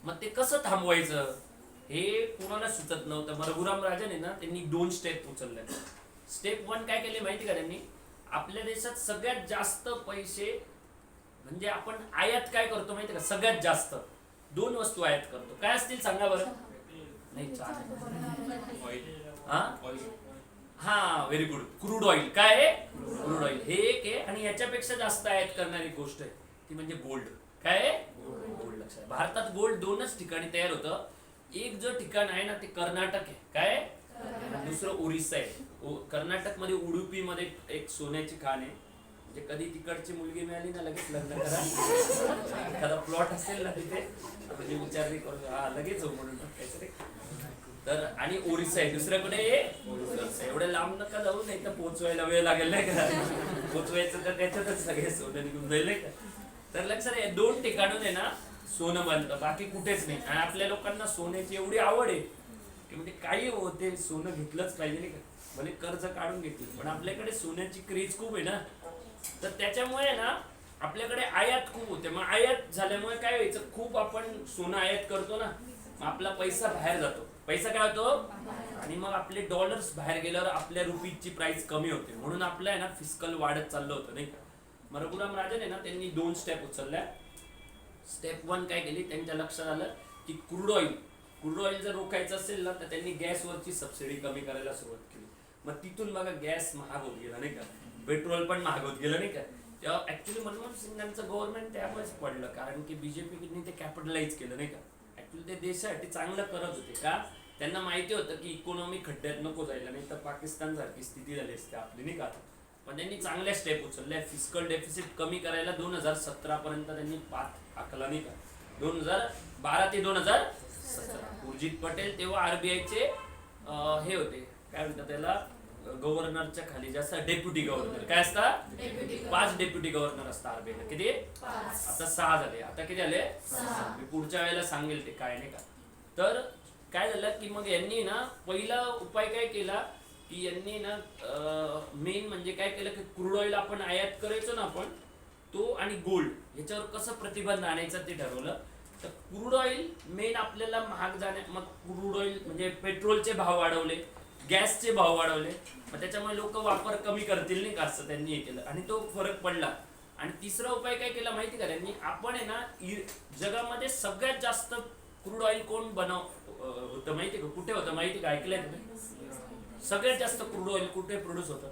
मग ते कसं थांबवायचं हे कोणाला सुचत नव्हतं. मग रघुराम राजन ना, त्यांनी 2 स्टेप उचलले. स्टेप 1 काय केले माहिती का त्यांनी? आपल्या देशात सगळ्यात जास्त पैसे म्हणजे आपण आयात काय करतो माहिती का? सगळ्यात जास्त 2 वस्तू आयात करतो. काय असतील सांगा बरं? नाही, हा व्हेरी गुड, क्रूड ऑइल. काय आहे? क्रूड ऑइल हे एक आहे. आणि याच्यापेक्षा जास्त आयात करणारी गोष्ट आहे ती म्हणजे गोल्ड. काय आहे? गोल्ड. लक्षात. भारतात गोल्ड 2च ठिकाणी तयार होतं. एक जो ठिकाण आहे ना ते कर्नाटक आहे. काय? दुसरं ओरिसा आहे. कर्नाटक मध्ये उडुपी मध्ये एक सोन्याची खाण आहे. म्हणजे कधी तिकडची मुलगी मिळाली ना लगेच लग्न करा. एखादा प्लॉट असेल ना तिथे म्हणजे विचारली करू, हा लगेच हो म्हणून काहीतरी. तर आणि ओरिसा आहे. दुसऱ्याकडे एवढ्या लांब नका जाऊ, नाही तर पोचवायला वेळ लागेल नाही का? पोचवायचं तर त्याच्यातच सगळे सोनं निघून जाईल नाही का? तर लक्षात आहे 2 ठिकाणून आहे ना सोनं बनतं, बाकी कुठेच नाही. आणि आपल्या लोकांना सोन्याची एवढी आवड आहे की म्हणजे काही होते सोनं घेतलंच पाहिजे नाही का? भले कर्ज काढून घेतलं पण आपल्याकडे सोन्याची क्रेज खूप आहे ना. तर त्याच्यामुळे ना आपल्याकडे आयात खूप होते. मग आयात झाल्यामुळे काय व्हायचं, खूप आपण सोनं आयात करतो ना, मग आपला पैसा बाहेर जातो. पैसा काय होतो? आणि मग आपले डॉलर्स बाहेर गेल्यावर आपल्या रुपीची प्राइस कमी होते. म्हणून आपलं आहे ना फिस्कल वाढत चाललं होतं नाही का? मग रघुराम राजन आहे ना त्यांनी 2 स्टेप उचलल्या. स्टेप 1 काय केली? त्यांच्या लक्षात आलं की क्रूड ऑइल जर रोखायचं असेल ना तर त्यांनी गॅसवरची सबसिडी कमी करायला सुरुवात केली. मग तिथून बघा गॅस महाग होत गेला नाही का? पेट्रोल पण महाग होत गेलं नाही का? तेव्हा ऍक्च्युली मनमोहन सिंगांचं गव्हर्नमेंट त्यामुळेच पडलं, कारण की बीजेपीने ते कॅपिटलाइज केलं नाही का? ऍक्च्युली ते देशासाठी चांगलं करत होते का? त्यांना माहिती होतं की इकॉनॉमी खड्ड्यात नको जायला, नाही तर पाकिस्तान सारखी स्थिती झाली असते आपली नाही का? पण त्यांनी चांगल्या स्टेप उचलल्या. फिस्कल डेफिसिट कमी करायला 2017 पर्यंत त्यांनी पाथ आखला नाही का? 2012 ते 2017 उर्जित पटेल तेव्हा आरबीआयचे हे होते, काय म्हणतात त्याला, गव्हर्नरच्या खाली जास्त डेप्युटी गव्हर्नर. काय असतात? 5 डेप्युटी गव्हर्नर असतात आरबीआयला. किती? आता 6 झाले. आता किती झाले? 6. मी पुढच्या वेळेला सांगेल ते काय नाही का? तर काय झालं की मग यांनी ना पहिला उपाय काय केला की यांनी ना मेन म्हणजे काय केलं की क्रूड ऑइल आपण आयात करायचो ना आपण तो, आणि गोल्ड याच्यावर कसं प्रतिबंध आणायचं ते ठरवलं. तर क्रूड ऑइल मेन आपल्याला महाग जाण्या, मग क्रूड ऑइल म्हणजे पेट्रोलचे भाव वाढवले, गॅसचे भाव वाढवले, मग त्याच्यामुळे लोक वापर कमी करतील नाही का? असं त्यांनी हे केलं आणि तो फरक पडला. आणि तिसरा उपाय काय केला माहिती का त्यांनी? आपण आहे ना जगामध्ये सगळ्यात जास्त क्रूड ऑइल कोण होतं माहिती का? कुठे होतं माहिती का? ऐकलंय तुम्ही? सगळ्यात जास्त क्रूड ऑइल कुठे प्रोड्यूस होतं?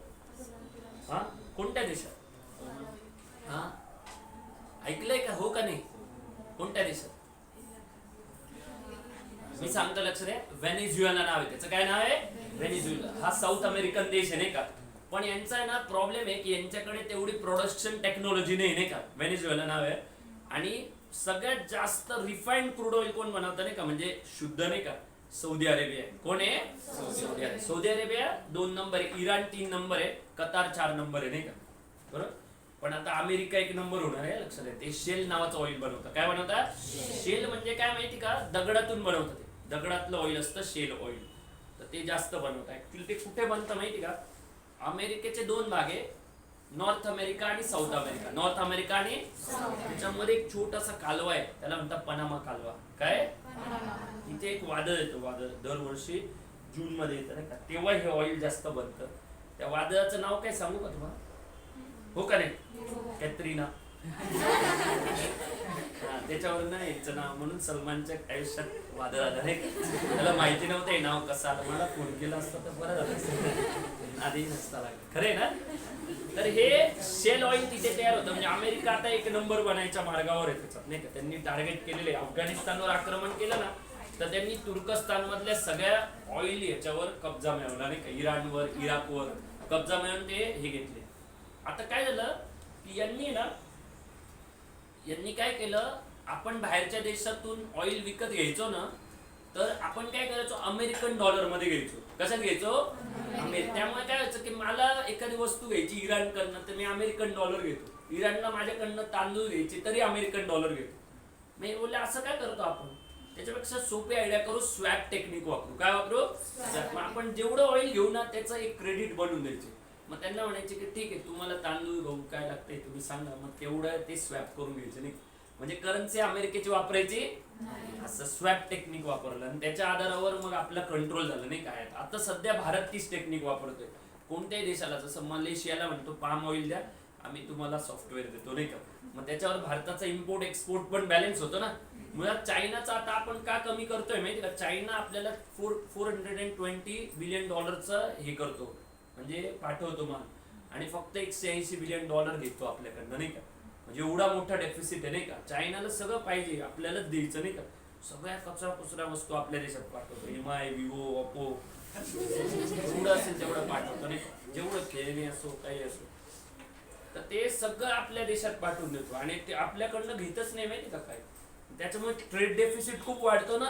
हा, कोणत्या देशात? हा, ऐकलंय का? हो का नाही? कोणत्या देशात? मी सांगतो, लक्ष द्या. व्हेनेझुएला नाव आहे त्याचं. काय नाव आहे? व्हेनेझुएला. हा साऊथ अमेरिकन देश आहे नाही का? पण यांचा आहे ना प्रॉब्लेम आहे की यांच्याकडे तेवढी प्रोडक्शन टेक्नॉलॉजी नाही का? व्हेनेझुएला नाव आहे. आणि सगळ्यात जास्त रिफाइंड क्रूड ऑइल कोण बनवतं नाही का? म्हणजे शुद्ध नाही का? Saudi Arabia. कोण आहे? Saudi Arabia. Saudi Arabia 2 number आहे, इराण 3 नंबर आहे, कतार 4 नंबर आहे नाही का? बरोबर. पण आता अमेरिका 1 नंबर होणार आहे. लक्षात आहे. ते शेल नावाचं ऑइल बनवतं. काय बनवतात? शेल म्हणजे काय माहिती का? दगडातून बनवतं. ते दगडातलं ऑइल असतं शेल ऑइल. तर ते जास्त बनवतात. ऍक्च्युली ते कुठे बनतं माहिती का? अमेरिकेचे 2 भाग आहे, नॉर्थ अमेरिका आणि साऊथ अमेरिका. नॉर्थ अमेरिका आणि त्याच्यामध्ये एक छोटासा कालवा आहे, त्याला म्हणतात पनामा कालवा. काय? तिथे एक वादळ येतं. वादळ दरवर्षी जून मध्ये येतं नाही का? तेव्हा हे ऑइल जास्त बनतं. त्या वादळाचं नाव काय सांगू का तुम्हाला? हो का नाही? कॅटरीना. त्याच्यावर ना याचं नाव, म्हणून सलमानच्या आयुष्यात वादळ आलं नाही का? त्याला माहिती नव्हतं हे नाव कसं आलं. मला फोन केला असता तर बरं झालं, आधी नसता लागलं. खरंय ना? तर हे शेल ऑइल तिथे तयार होतं. म्हणजे अमेरिका आता 1 नंबर बनायच्या मार्गावर आहे त्याचा नाही का? त्यांनी टार्गेट केलेले. अफगाणिस्तानवर आक्रमण केलं ना तर त्यांनी तुर्कस्तान मधल्या सगळ्या ऑइल याच्यावर कब्जा मिळवला नाही का? इराणवर, इराकवर कब्जा मिळवून ते हे घेतले. आता काय झालं की यांनी काय केलं, आपण बाहेरच्या देशातून ऑइल विकत घ्यायचो ना तर आपण काय करायचो? अमेरिकन डॉलर मध्ये घ्यायचो. कशात घ्यायचो? त्यामुळे काय व्हायचं की मला एखादी वस्तू घ्यायची इराणकडनं तर मी अमेरिकन डॉलर घेतो, इराणला माझ्याकडनं तांदूळ घ्यायचे तरी अमेरिकन डॉलर घेतो. मी बोलले असं काय करतो आपण, त्याच्यापेक्षा सोपी आयडिया करू, स्वॅप टेक्निक वापरू. काय वापरू? मग आपण जेवढं ऑइल घेऊ ना त्याचं एक क्रेडिट बनवून द्यायचे. मग त्यांना म्हणायचे की ठीक आहे, तुम्हाला तांदूळ गहू काय लागतंय तुम्ही सांगा, मग तेवढं ते स्वॅप करून घ्यायचे नाही. म्हणजे करन्सी अमेरिकेची वापरायची, असं स्वॅप टेक्निक वापरलं आणि त्याच्या आधारावर मग आपला कंट्रोल झालं नाही. काय आता सध्या भारत तीच टेक्निक वापरतोय. कोणत्याही देशाला, जसं मलेशियाला म्हणतो पाम ऑइल द्या, आम्ही तुम्हाला सॉफ्टवेअर देतो नाही का, मग त्याच्यावर भारताचा इम्पोर्ट एक्सपोर्ट पण बॅलन्स होतो ना. मुळात चायनाचा आता आपण का कमी करतोय माहिती का, चायना आपल्याला $420 बिलियन हे करतो, म्हणजे पाठवतो माल, आणि फक्त $180 बिलियन घेतो आपल्याकडनं नाही का. म्हणजे एवढा मोठा डेफिसिट आहे नाही का. चायनाला सगळं पाहिजे, आपल्यालाच द्यायचं नाही का. सगळ्या कचरा कुचरा वस्तू आपल्या देशात पाठवतो, MI, विवो, ओप्पो, जेवढं असेल तेवढं पाठवतो नाही का. जेवढं खेळणे असो काही असो, तर ते सगळं आपल्या देशात पाठवून देतो आणि ते आपल्याकडनं घेतच नाही माहिती का काय. त्याच्यामुळे ट्रेड डेफिसिट खूप वाढतो ना,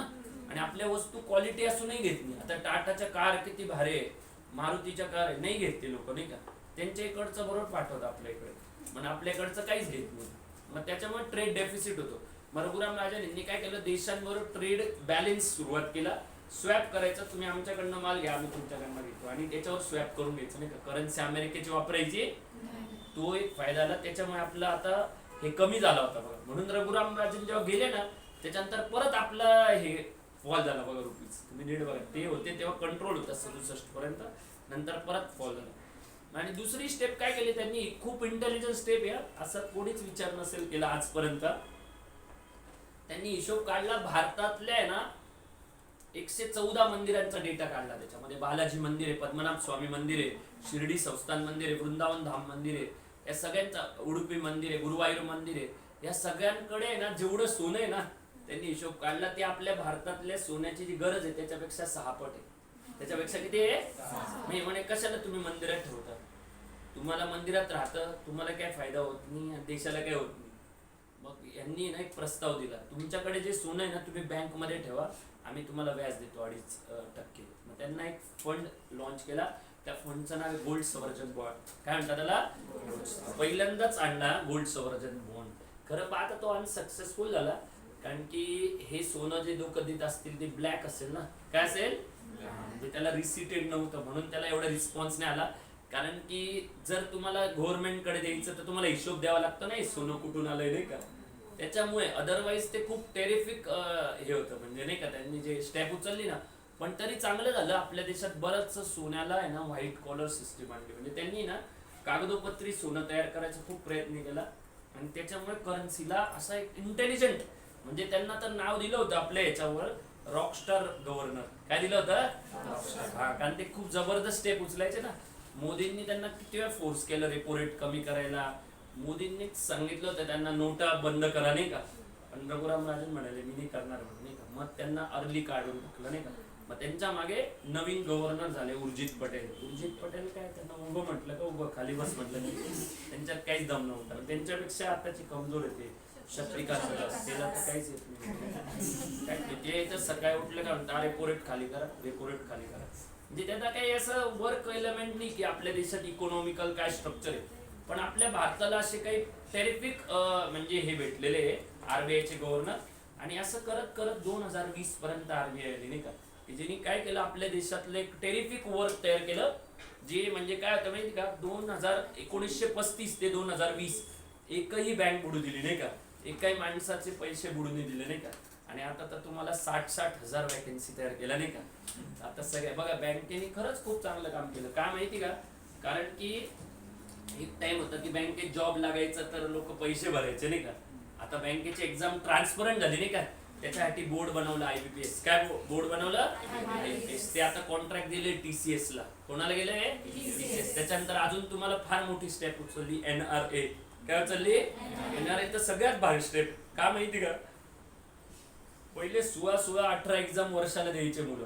आणि आपल्या वस्तू क्वालिटी असूनही घेत नाही. आता टाटाच्या कार किती भारी आहे, मारुतीच्या कार आहे, नाही घेत ते लोक नाही का. त्यांच्या इकडचं बरोबर पाठवतं आपल्या इकडे, पण आपल्याकडचं काहीच घेत नाही. मग त्याच्यामुळे ट्रेड डेफिसिट होतो. रघुराम राजन यांनी काय केलं, देशांबरोबर ट्रेड बॅलन्स सुरुवात केला. स्वॅप करायचं, तुम्ही आमच्याकडनं माल घ्या, आम्ही तुमच्याकडनं घेतो, आणि त्याच्यावर स्वॅप करून घ्यायचं नाही का. करन्सी अमेरिकेची वापरायची, तो एक फायदा आला. त्याच्यामुळे आपलं आता हे कमी झाला होता बघा. म्हणून रघुराम राजन जेव्हा गेले ना, त्याच्यानंतर परत आपला हे फॉल झाला बघा रुपीज. तुम्ही नीट बघा, ते होते तेव्हा कंट्रोल होता 67 पर्यंत, नंतर परत फॉल झाला. आणि दुसरी स्टेप काय केली त्यांनी, खूप इंटेलिजंट स्टेप आहे, असं कोणीच विचार नसेल केला आजपर्यंत. त्यांनी हिशोब काढला, भारतातल्या आहे ना 114 मंदिरांचा डेटा काढला. त्याच्यामध्ये बालाजी मंदिर आहे, पद्मनाभ स्वामी मंदिर आहे, शिर्डी संस्थान मंदिर आहे, वृंदावन धाम मंदिर आहे, या सगळ्यांचा, उडुपी मंदिर आहे, गुरुवायूर मंदिर आहे, या सगळ्यांकडे आहे ना जेवढं सोनं आहे ना, त्यांनी हिशोब काढला, ते आपल्या भारतातल्या सोन्याची जी गरज आहे त्याच्यापेक्षा 6 पट आहे. त्याच्यापेक्षा किती आहे? मी म्हणे कशाला तुम्ही मंदिरात ठेवता, तुम्हाला मंदिरात राहतं, तुम्हाला काय फायदा होत नाही, देशाला काय होत नाही. मग यांनी ना एक प्रस्ताव दिला, तुमच्याकडे जे सोनं आहे ना तुम्ही बँक मध्ये ठेवा, आम्ही तुम्हाला व्याज देतो 2.5%. मग त्यांना एक फंड लॉन्च केला, त्या फंडचं नाव आहे गोल्ड सवर्जन बॉन्ड. काय म्हणतात त्याला? पहिल्यांदाच आणला गोल्ड सवर्जन बॉन्ड. खरं पाहता तो अनसक्सेसफुल झाला, कारण की हे सोनं जे लोक देत असतील ते ब्लॅक असेल ना. काय असेल? म्हणजे त्याला रिसिटेड नव्हतं, म्हणून त्याला एवढा रिस्पॉन्स नाही आला. कारण की जर तुम्हाला गव्हर्नमेंटकडे द्यायचं तर तुम्हाला हिशोब द्यावा लागतो ना, सोनं कुठून आलंय नाही का. त्याच्यामुळे अदरवाईज ते खूप टेरिफिक हे होतं, म्हणजे नाही का. त्यांनी जे स्टेप उचलली ना, पण तरी चांगलं झालं. आपल्या देशात बरंच सोन्याला आहे ना व्हाईट कॉलर सिस्टीम आणली, म्हणजे त्यांनी ना कागदोपत्री सोनं तयार करायचा खूप प्रयत्न केला. आणि त्याच्यामुळे करन्सीला असा एक इंटेलिजंट, म्हणजे त्यांना तर नाव दिलं होतं आपल्या याच्यावर रॉकस्टार गव्हर्नर. काय दिलं होतं? हा, कारण ते खूप जबरदस्त स्टेप उचलायचे ना. मोदींनी त्यांना किती वेळा फोर्स केलं रेपो रेट कमी करायला. मोदींनीच सांगितलं होतं त्यांना नोटा बंद करा नाही का, पण रघुराम राजन म्हणाले मी नाही करणार म्हणून नाही का. मग त्यांना अर्ली काढून टाकलं नाही का. मग त्यांच्या मागे नवीन गव्हर्नर झाले उर्जित पटेल. उर्जित पटेल काय, त्यांना उभं म्हटलं का उभं, खाली बस म्हटलं नाही, त्यांच्यात काहीच दम नव्हता. त्यांच्यापेक्षा आताची कमजोर येते शत्रिका सगळं, त्याला तर काहीच येत नाही. काय ते तर सकाळी उठले का म्हणता रेपो रेट खाली करा, रेपो रेट खाली करा. म्हणजे त्यांना काही असं वर्क एलिमेंट नाही की आपल्या देशात इकॉनॉमिकल काय स्ट्रक्चर आहे. पण आपल्या भारताला असे काही टेरिफिक म्हणजे हे भेटलेले आहे आरबीआयचे गव्हर्नर. आणि असं करत करत 2020 पर्यंत आरबीआय आली नाही का, की ज्यांनी काय केलं आपल्या देशातलं एक टेरिफिक वर्क तयार केलं. जे म्हणजे काय होतं माहिती का, 1935 ते 2020 एकही बँक बुडू दिली नाही का, एकही माणसाचे पैसे बुडू नाही दिले नाही का. आणि आता तर तुम्हाला 60-60 हजार वॅकन्सी तयार केल्या नाही का. आता सगळ्या बघा, बँकेने खरंच खूप चांगलं काम केलं. का माहिती का, कारण की एक टाइम होता की बँकेत जॉब लागायचा तर लोक पैसे भरायचे नाही का. आता बँकेची एक्झाम ट्रान्सपरंट झाली नाही का, त्याच्यासाठी बोर्ड बनवलं IBPS. काय बोर्ड बनवलं? IBPS. ते आता कॉन्ट्रॅक्ट दिले TCS ला. कोणाला गेले? TCS. त्याच्यानंतर अजून तुम्हाला फार मोठी स्टेप उचलली NRA. काय उचलली? NRA तर सगळ्यात भारी स्टेप. का माहिती का, पहिले 16-18 एक्झाम वर्षाला द्यायचे मुलं.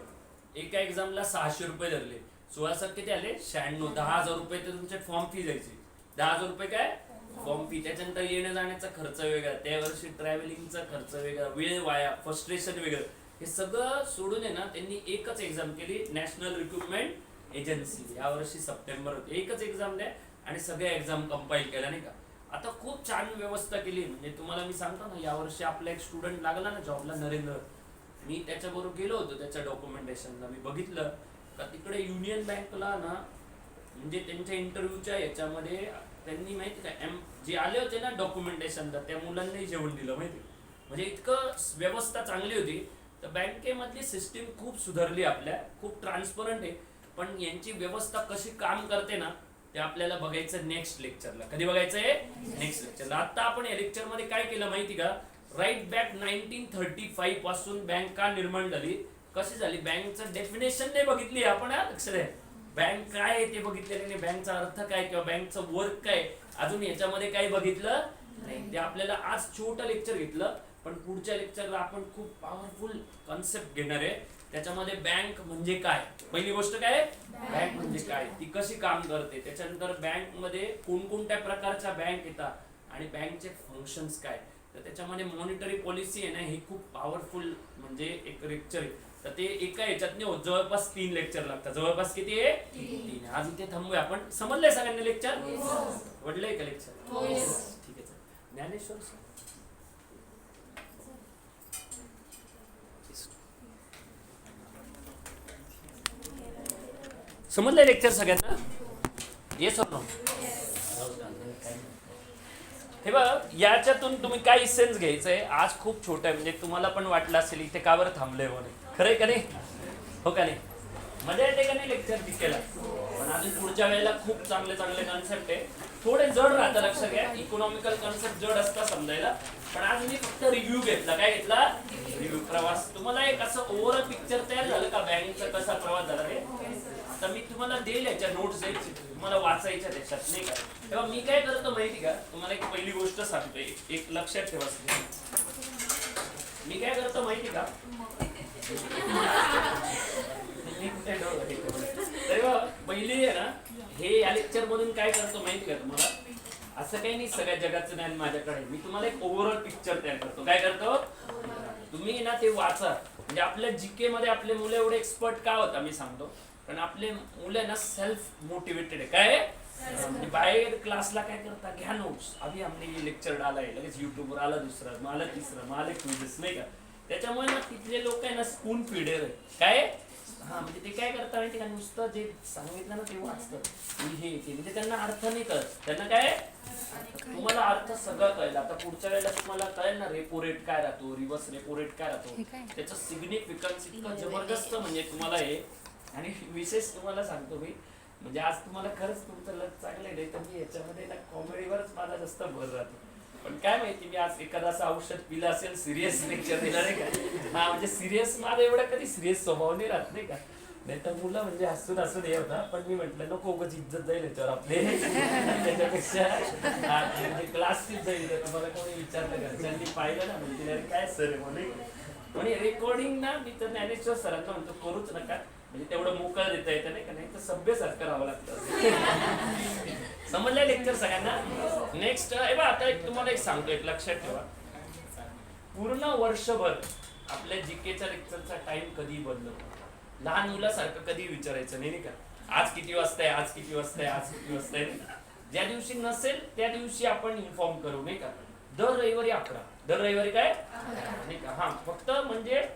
एका एक्झामला 600 रुपये धरले. 16 किती आले? 96. 10,000 रुपये तर तुमचे फॉर्म फी जायची. 10,000 रुपये काय फॉर्म फी. त्याच्यानंतर येण्या जाण्याचा खर्च वेगळा, त्या वर्षी ट्रॅव्हलिंगचा खर्च वेगळा, वेळ वाया, फ्रस्ट्रेशन वेगळं. हे सगळं सोडून आहे ना त्यांनी एकच एक्झाम केली, नॅशनल रिक्रुटमेंट एजन्सी. या वर्षी सप्टेंबर होते. एकच एक्झाम द्या आणि सगळ्या एक्झाम कंपाईल केल्या नाही का. आता खूप छान व्यवस्था केली. म्हणजे तुम्हाला मी सांगतो ना, यावर्षी आपला एक स्टुडंट लागला ना जॉबला, नरेंद्र. मी त्याच्याबरोबर गेलो होतो त्याच्या डॉक्युमेंटेशनला. मी बघितलं का तिकडे युनियन बँकला ना, म्हणजे त्यांच्या इंटरव्ह्यूच्या याच्यामध्ये त्यांनी माहिती का जे आले होते ना डॉक्युमेंटेशनला, त्या मुलांनाही जेवण दिलं माहिती. म्हणजे इतकं व्यवस्था चांगली होती. तर बँकेमधली सिस्टीम खूप सुधारली आपल्या, खूप ट्रान्सपरंट आहे. पण यांची व्यवस्था कशी काम करते ना, ते आपल्याला बघायचं नेक्स्ट लेक्चरला. कधी बघायचं आहे? नेक्स्ट लेक्चरला. आता आपण या लेक्चरमध्ये काय केलं माहिती का, राईट बॅक 1935 पासून बँक का निर्माण झाली, कशी झाली, बँकचं डेफिनेशन नाही बघितली आपण. लक्ष द्या, बँक काय आहे ते बघितलेलं नाही, बँकचा अर्थ काय किंवा बँकचं वर्क काय अजून याच्यामध्ये काही बघितलं नाही. ते आपल्याला आज छोटं लेक्चर घेतलं, पण पुढच्या लेक्चरला आपण खूप पॉवरफुल कॉन्सेप्ट घेणार आहे. त्याच्यामध्ये बँक म्हणजे काय, पहिली गोष्ट काय, बँक म्हणजे काय, ती कशी काम करते, त्याच्यानंतर बँक मध्ये कोणकोणत्या प्रकारच्या बँक येतात आणि बँकचे फंक्शन्स काय. तर त्याच्यामध्ये मॉनिटरी पॉलिसी आहे ना, ही खूप पॉवरफुल म्हणजे एक लेक्चर आहे. तर ते एका ह्याच्यात नाही होत, जवळपास 3 लेक्चर लागतात. जवळपास किती आहे? 3. आज इथे थांबूया आपण. समजलंय सगळ्यांना लेक्चर? वडलंय का लेक्चर? ठीक आहे. ज्ञानेश्वर सर, समजलंय लेक्चर सगळ्यांना? येस और नो? हे बघ, याच्यातून तुम्ही काय इसेन्स घ्यायचंय. आज खूप छोटं आहे, म्हणजे तुम्हाला पण वाटलं असेल इथे का बरं थांबलंय म्हणून. खरंय का नाही? हो का नाही? मजा येते का नाही लेक्चर दिकेला? पण अजून पुढच्या वेळेला खूप चांगले चांगले कॉन्सेप्ट आहे. थोडे जड राहतं, लक्ष घ्या. इकॉनॉमिकल कॉन्सेप्ट जड असतात समजायला. पण आज मी फक्त रिव्ह्यू घेतला. काय घेतला? रिव्ह्यू. प्रवास. तुम्हाला एक असं ओव्हरऑल पिक्चर तयार झालं का बँकचा कसा प्रवास झाला ते? तर मी तुम्हाला देईल याच्या नोट्स द्यायची, तुम्हाला वाचायच्या त्याच्यात, नाही का. तेव्हा मी काय करतो माहिती का, तुम्हाला एक पहिली गोष्ट सांगतोय, एक लक्षात ठेवा. मी काय करतो माहिती का, तेव्हा पहिली आहे ना, हे या लेक्चर मधून काय करतो माहिती का तुम्हाला, असं काही नाही सगळ्या जगाचं ज्ञान माझ्याकडे. मी तुम्हाला एक ओव्हरऑल पिक्चर तयार करतो. काय करतो, तुम्ही ना ते वाचा. म्हणजे आपल्या जीके मध्ये आपले मुलं एवढे एक्सपर्ट का होता मी सांगतो, पण आपले मुलं ना सेल्फ मोटिवेटेड आहे. काय म्हणजे बाहेर क्लासला काय करता, घ्या नोट्स, अभी हमने ये लेक्चर डाला आहे, लगेच युट्यूबवर आला दुसरं, मला तिसरं, मला क्विझेस, नाही का. त्याच्यामुळे ना तिथले लोक आहे ना स्पून फीडर आहे. काय म्हणजे ते काय करतात माहिती का, नुसतं जे सांगितलं ना ते वाचतात, हे म्हणजे त्यांना अर्थ नाही कळत. त्यांना काय, तुम्हाला अर्थ सगळं कळेल. आता पुढच्या वेळेला तुम्हाला कळेल ना रेपो रेट काय राहतो, रिव्हर्स रेपो रेट काय राहतो, त्याचं सिग्निफिकन्स इतकं जबरदस्त म्हणजे तुम्हाला हे. आणि विशेष तुम्हाला सांगतो मी, म्हणजे आज तुम्हाला खरंच तुमचं लक चांगलं आहे, तर मी याच्यामध्ये ना कॉमेडीवरच माझा जास्त भर राहतो. पण काय माहिती, मी आज एखादा असं औषध पिलं असेल, सिरियस लेक्चर दिला नाही का. हा म्हणजे सिरियस, माझा एवढा कधी सिरियस स्वभाव नाही राहत, नाही का. नाही तर मुलं म्हणजे हसून हसून हे होता. पण मी म्हटलं नको उगाच इज्जत जाईल याच्यावर आपले, त्याच्यापेक्षा म्हणजे क्लासचीच जाईल. तुम्हाला कोणी विचारलं घरच्यांनी पाहिलं ना, म्हणजे काय सर आहे म्हणून. म्हणजे रेकॉर्डिंग ना मी तर ज्ञानेश्वर सरांना म्हणतो करूच नका, म्हणजे तेवढं मोकळं देता येतं नाही का, नाही तर सभ्यसारखं राहावं लागतं. समजलं लेक्चर सगळ्यांना? नेक्स्ट आता एक तुम्हाला एक सांगतो, एक लक्षात ठेवा. पूर्ण वर्षभर आपल्या जीकेच्या लेक्चरचा टाइम कधी बदलतो. लहान मुलासारखं कधी विचारायचं नाही का, आज किती वाजता आहे, आज किती वाजता आहे, आज किती वाजता आहे. ज्या दिवशी नसेल त्या दिवशी आपण इन्फॉर्म करू, नाही का. दर रविवारी 11, दर रविवारी काय नाही का. हा फक्त म्हणजे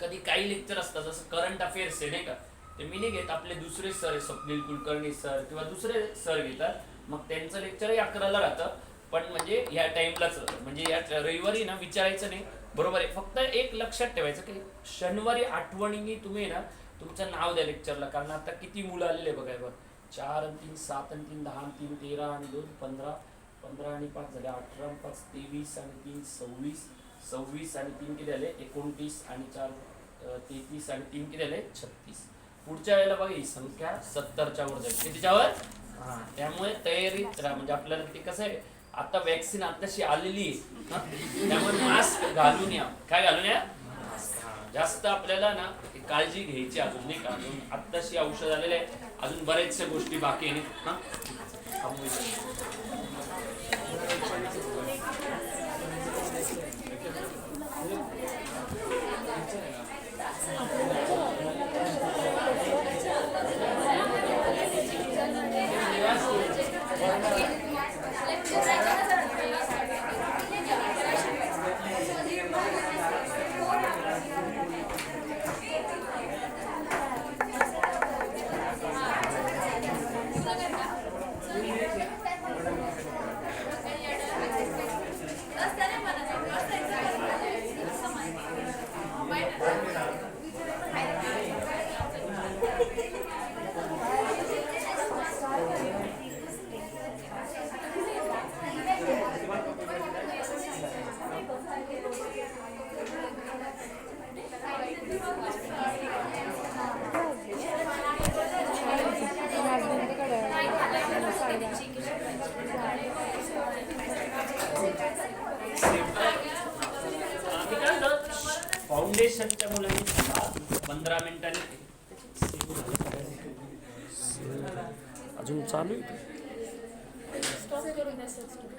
कधी काही लेक्चर असतात जसं करंट अफेअर्स आहे नाही का, ते मी नाही घेत, आपले दुसरे सर आहे, स्वप्नील कुलकर्णी सर किंवा दुसरे सर घेतात. मग त्यांचं लेक्चरही 11ला राहतं. पण म्हणजे या टाइमलाच, म्हणजे या रविवारी ना विचारायचं नाही, बरोबर आहे. फक्त एक लक्षात ठेवायचं की शनिवारी आठवणीने तुम्ही ना तुमचं नाव द्या लेक्चरला. कारण आता किती मुलं आलेले बघाय बघ, 4 आणि 3 7 आणि 3 10 आणि 3 13 आणि 2 15, 15 आणि 5 झाले 18 आणि 5 23 आणि 3 26, 26 आणि 3 किती झाले 29 आणि 4 33 आणि 3 किती झाले 36. पुढच्या वेळेला बघा ही संख्या 70च्या वर जाईल. कितीच्या वर? त्यामुळे तयारीत राहा. म्हणजे आपल्याला ते कसं आहे, आता वॅक्सिन आताशी आलेली आहे, त्यामुळे मास्क घालून या. काय घालून या? जास्त आपल्याला ना काळजी घ्यायची अजून, नाही का. अजून आत्ताशी औषध आलेलं आहे, अजून बऱ्याचशा गोष्टी बाकी आहे. सेक्शनच्या मुलांनी थांबा 15 मिनिटांनी. अजून चालू आहे. स्टॉप करून द्या सर.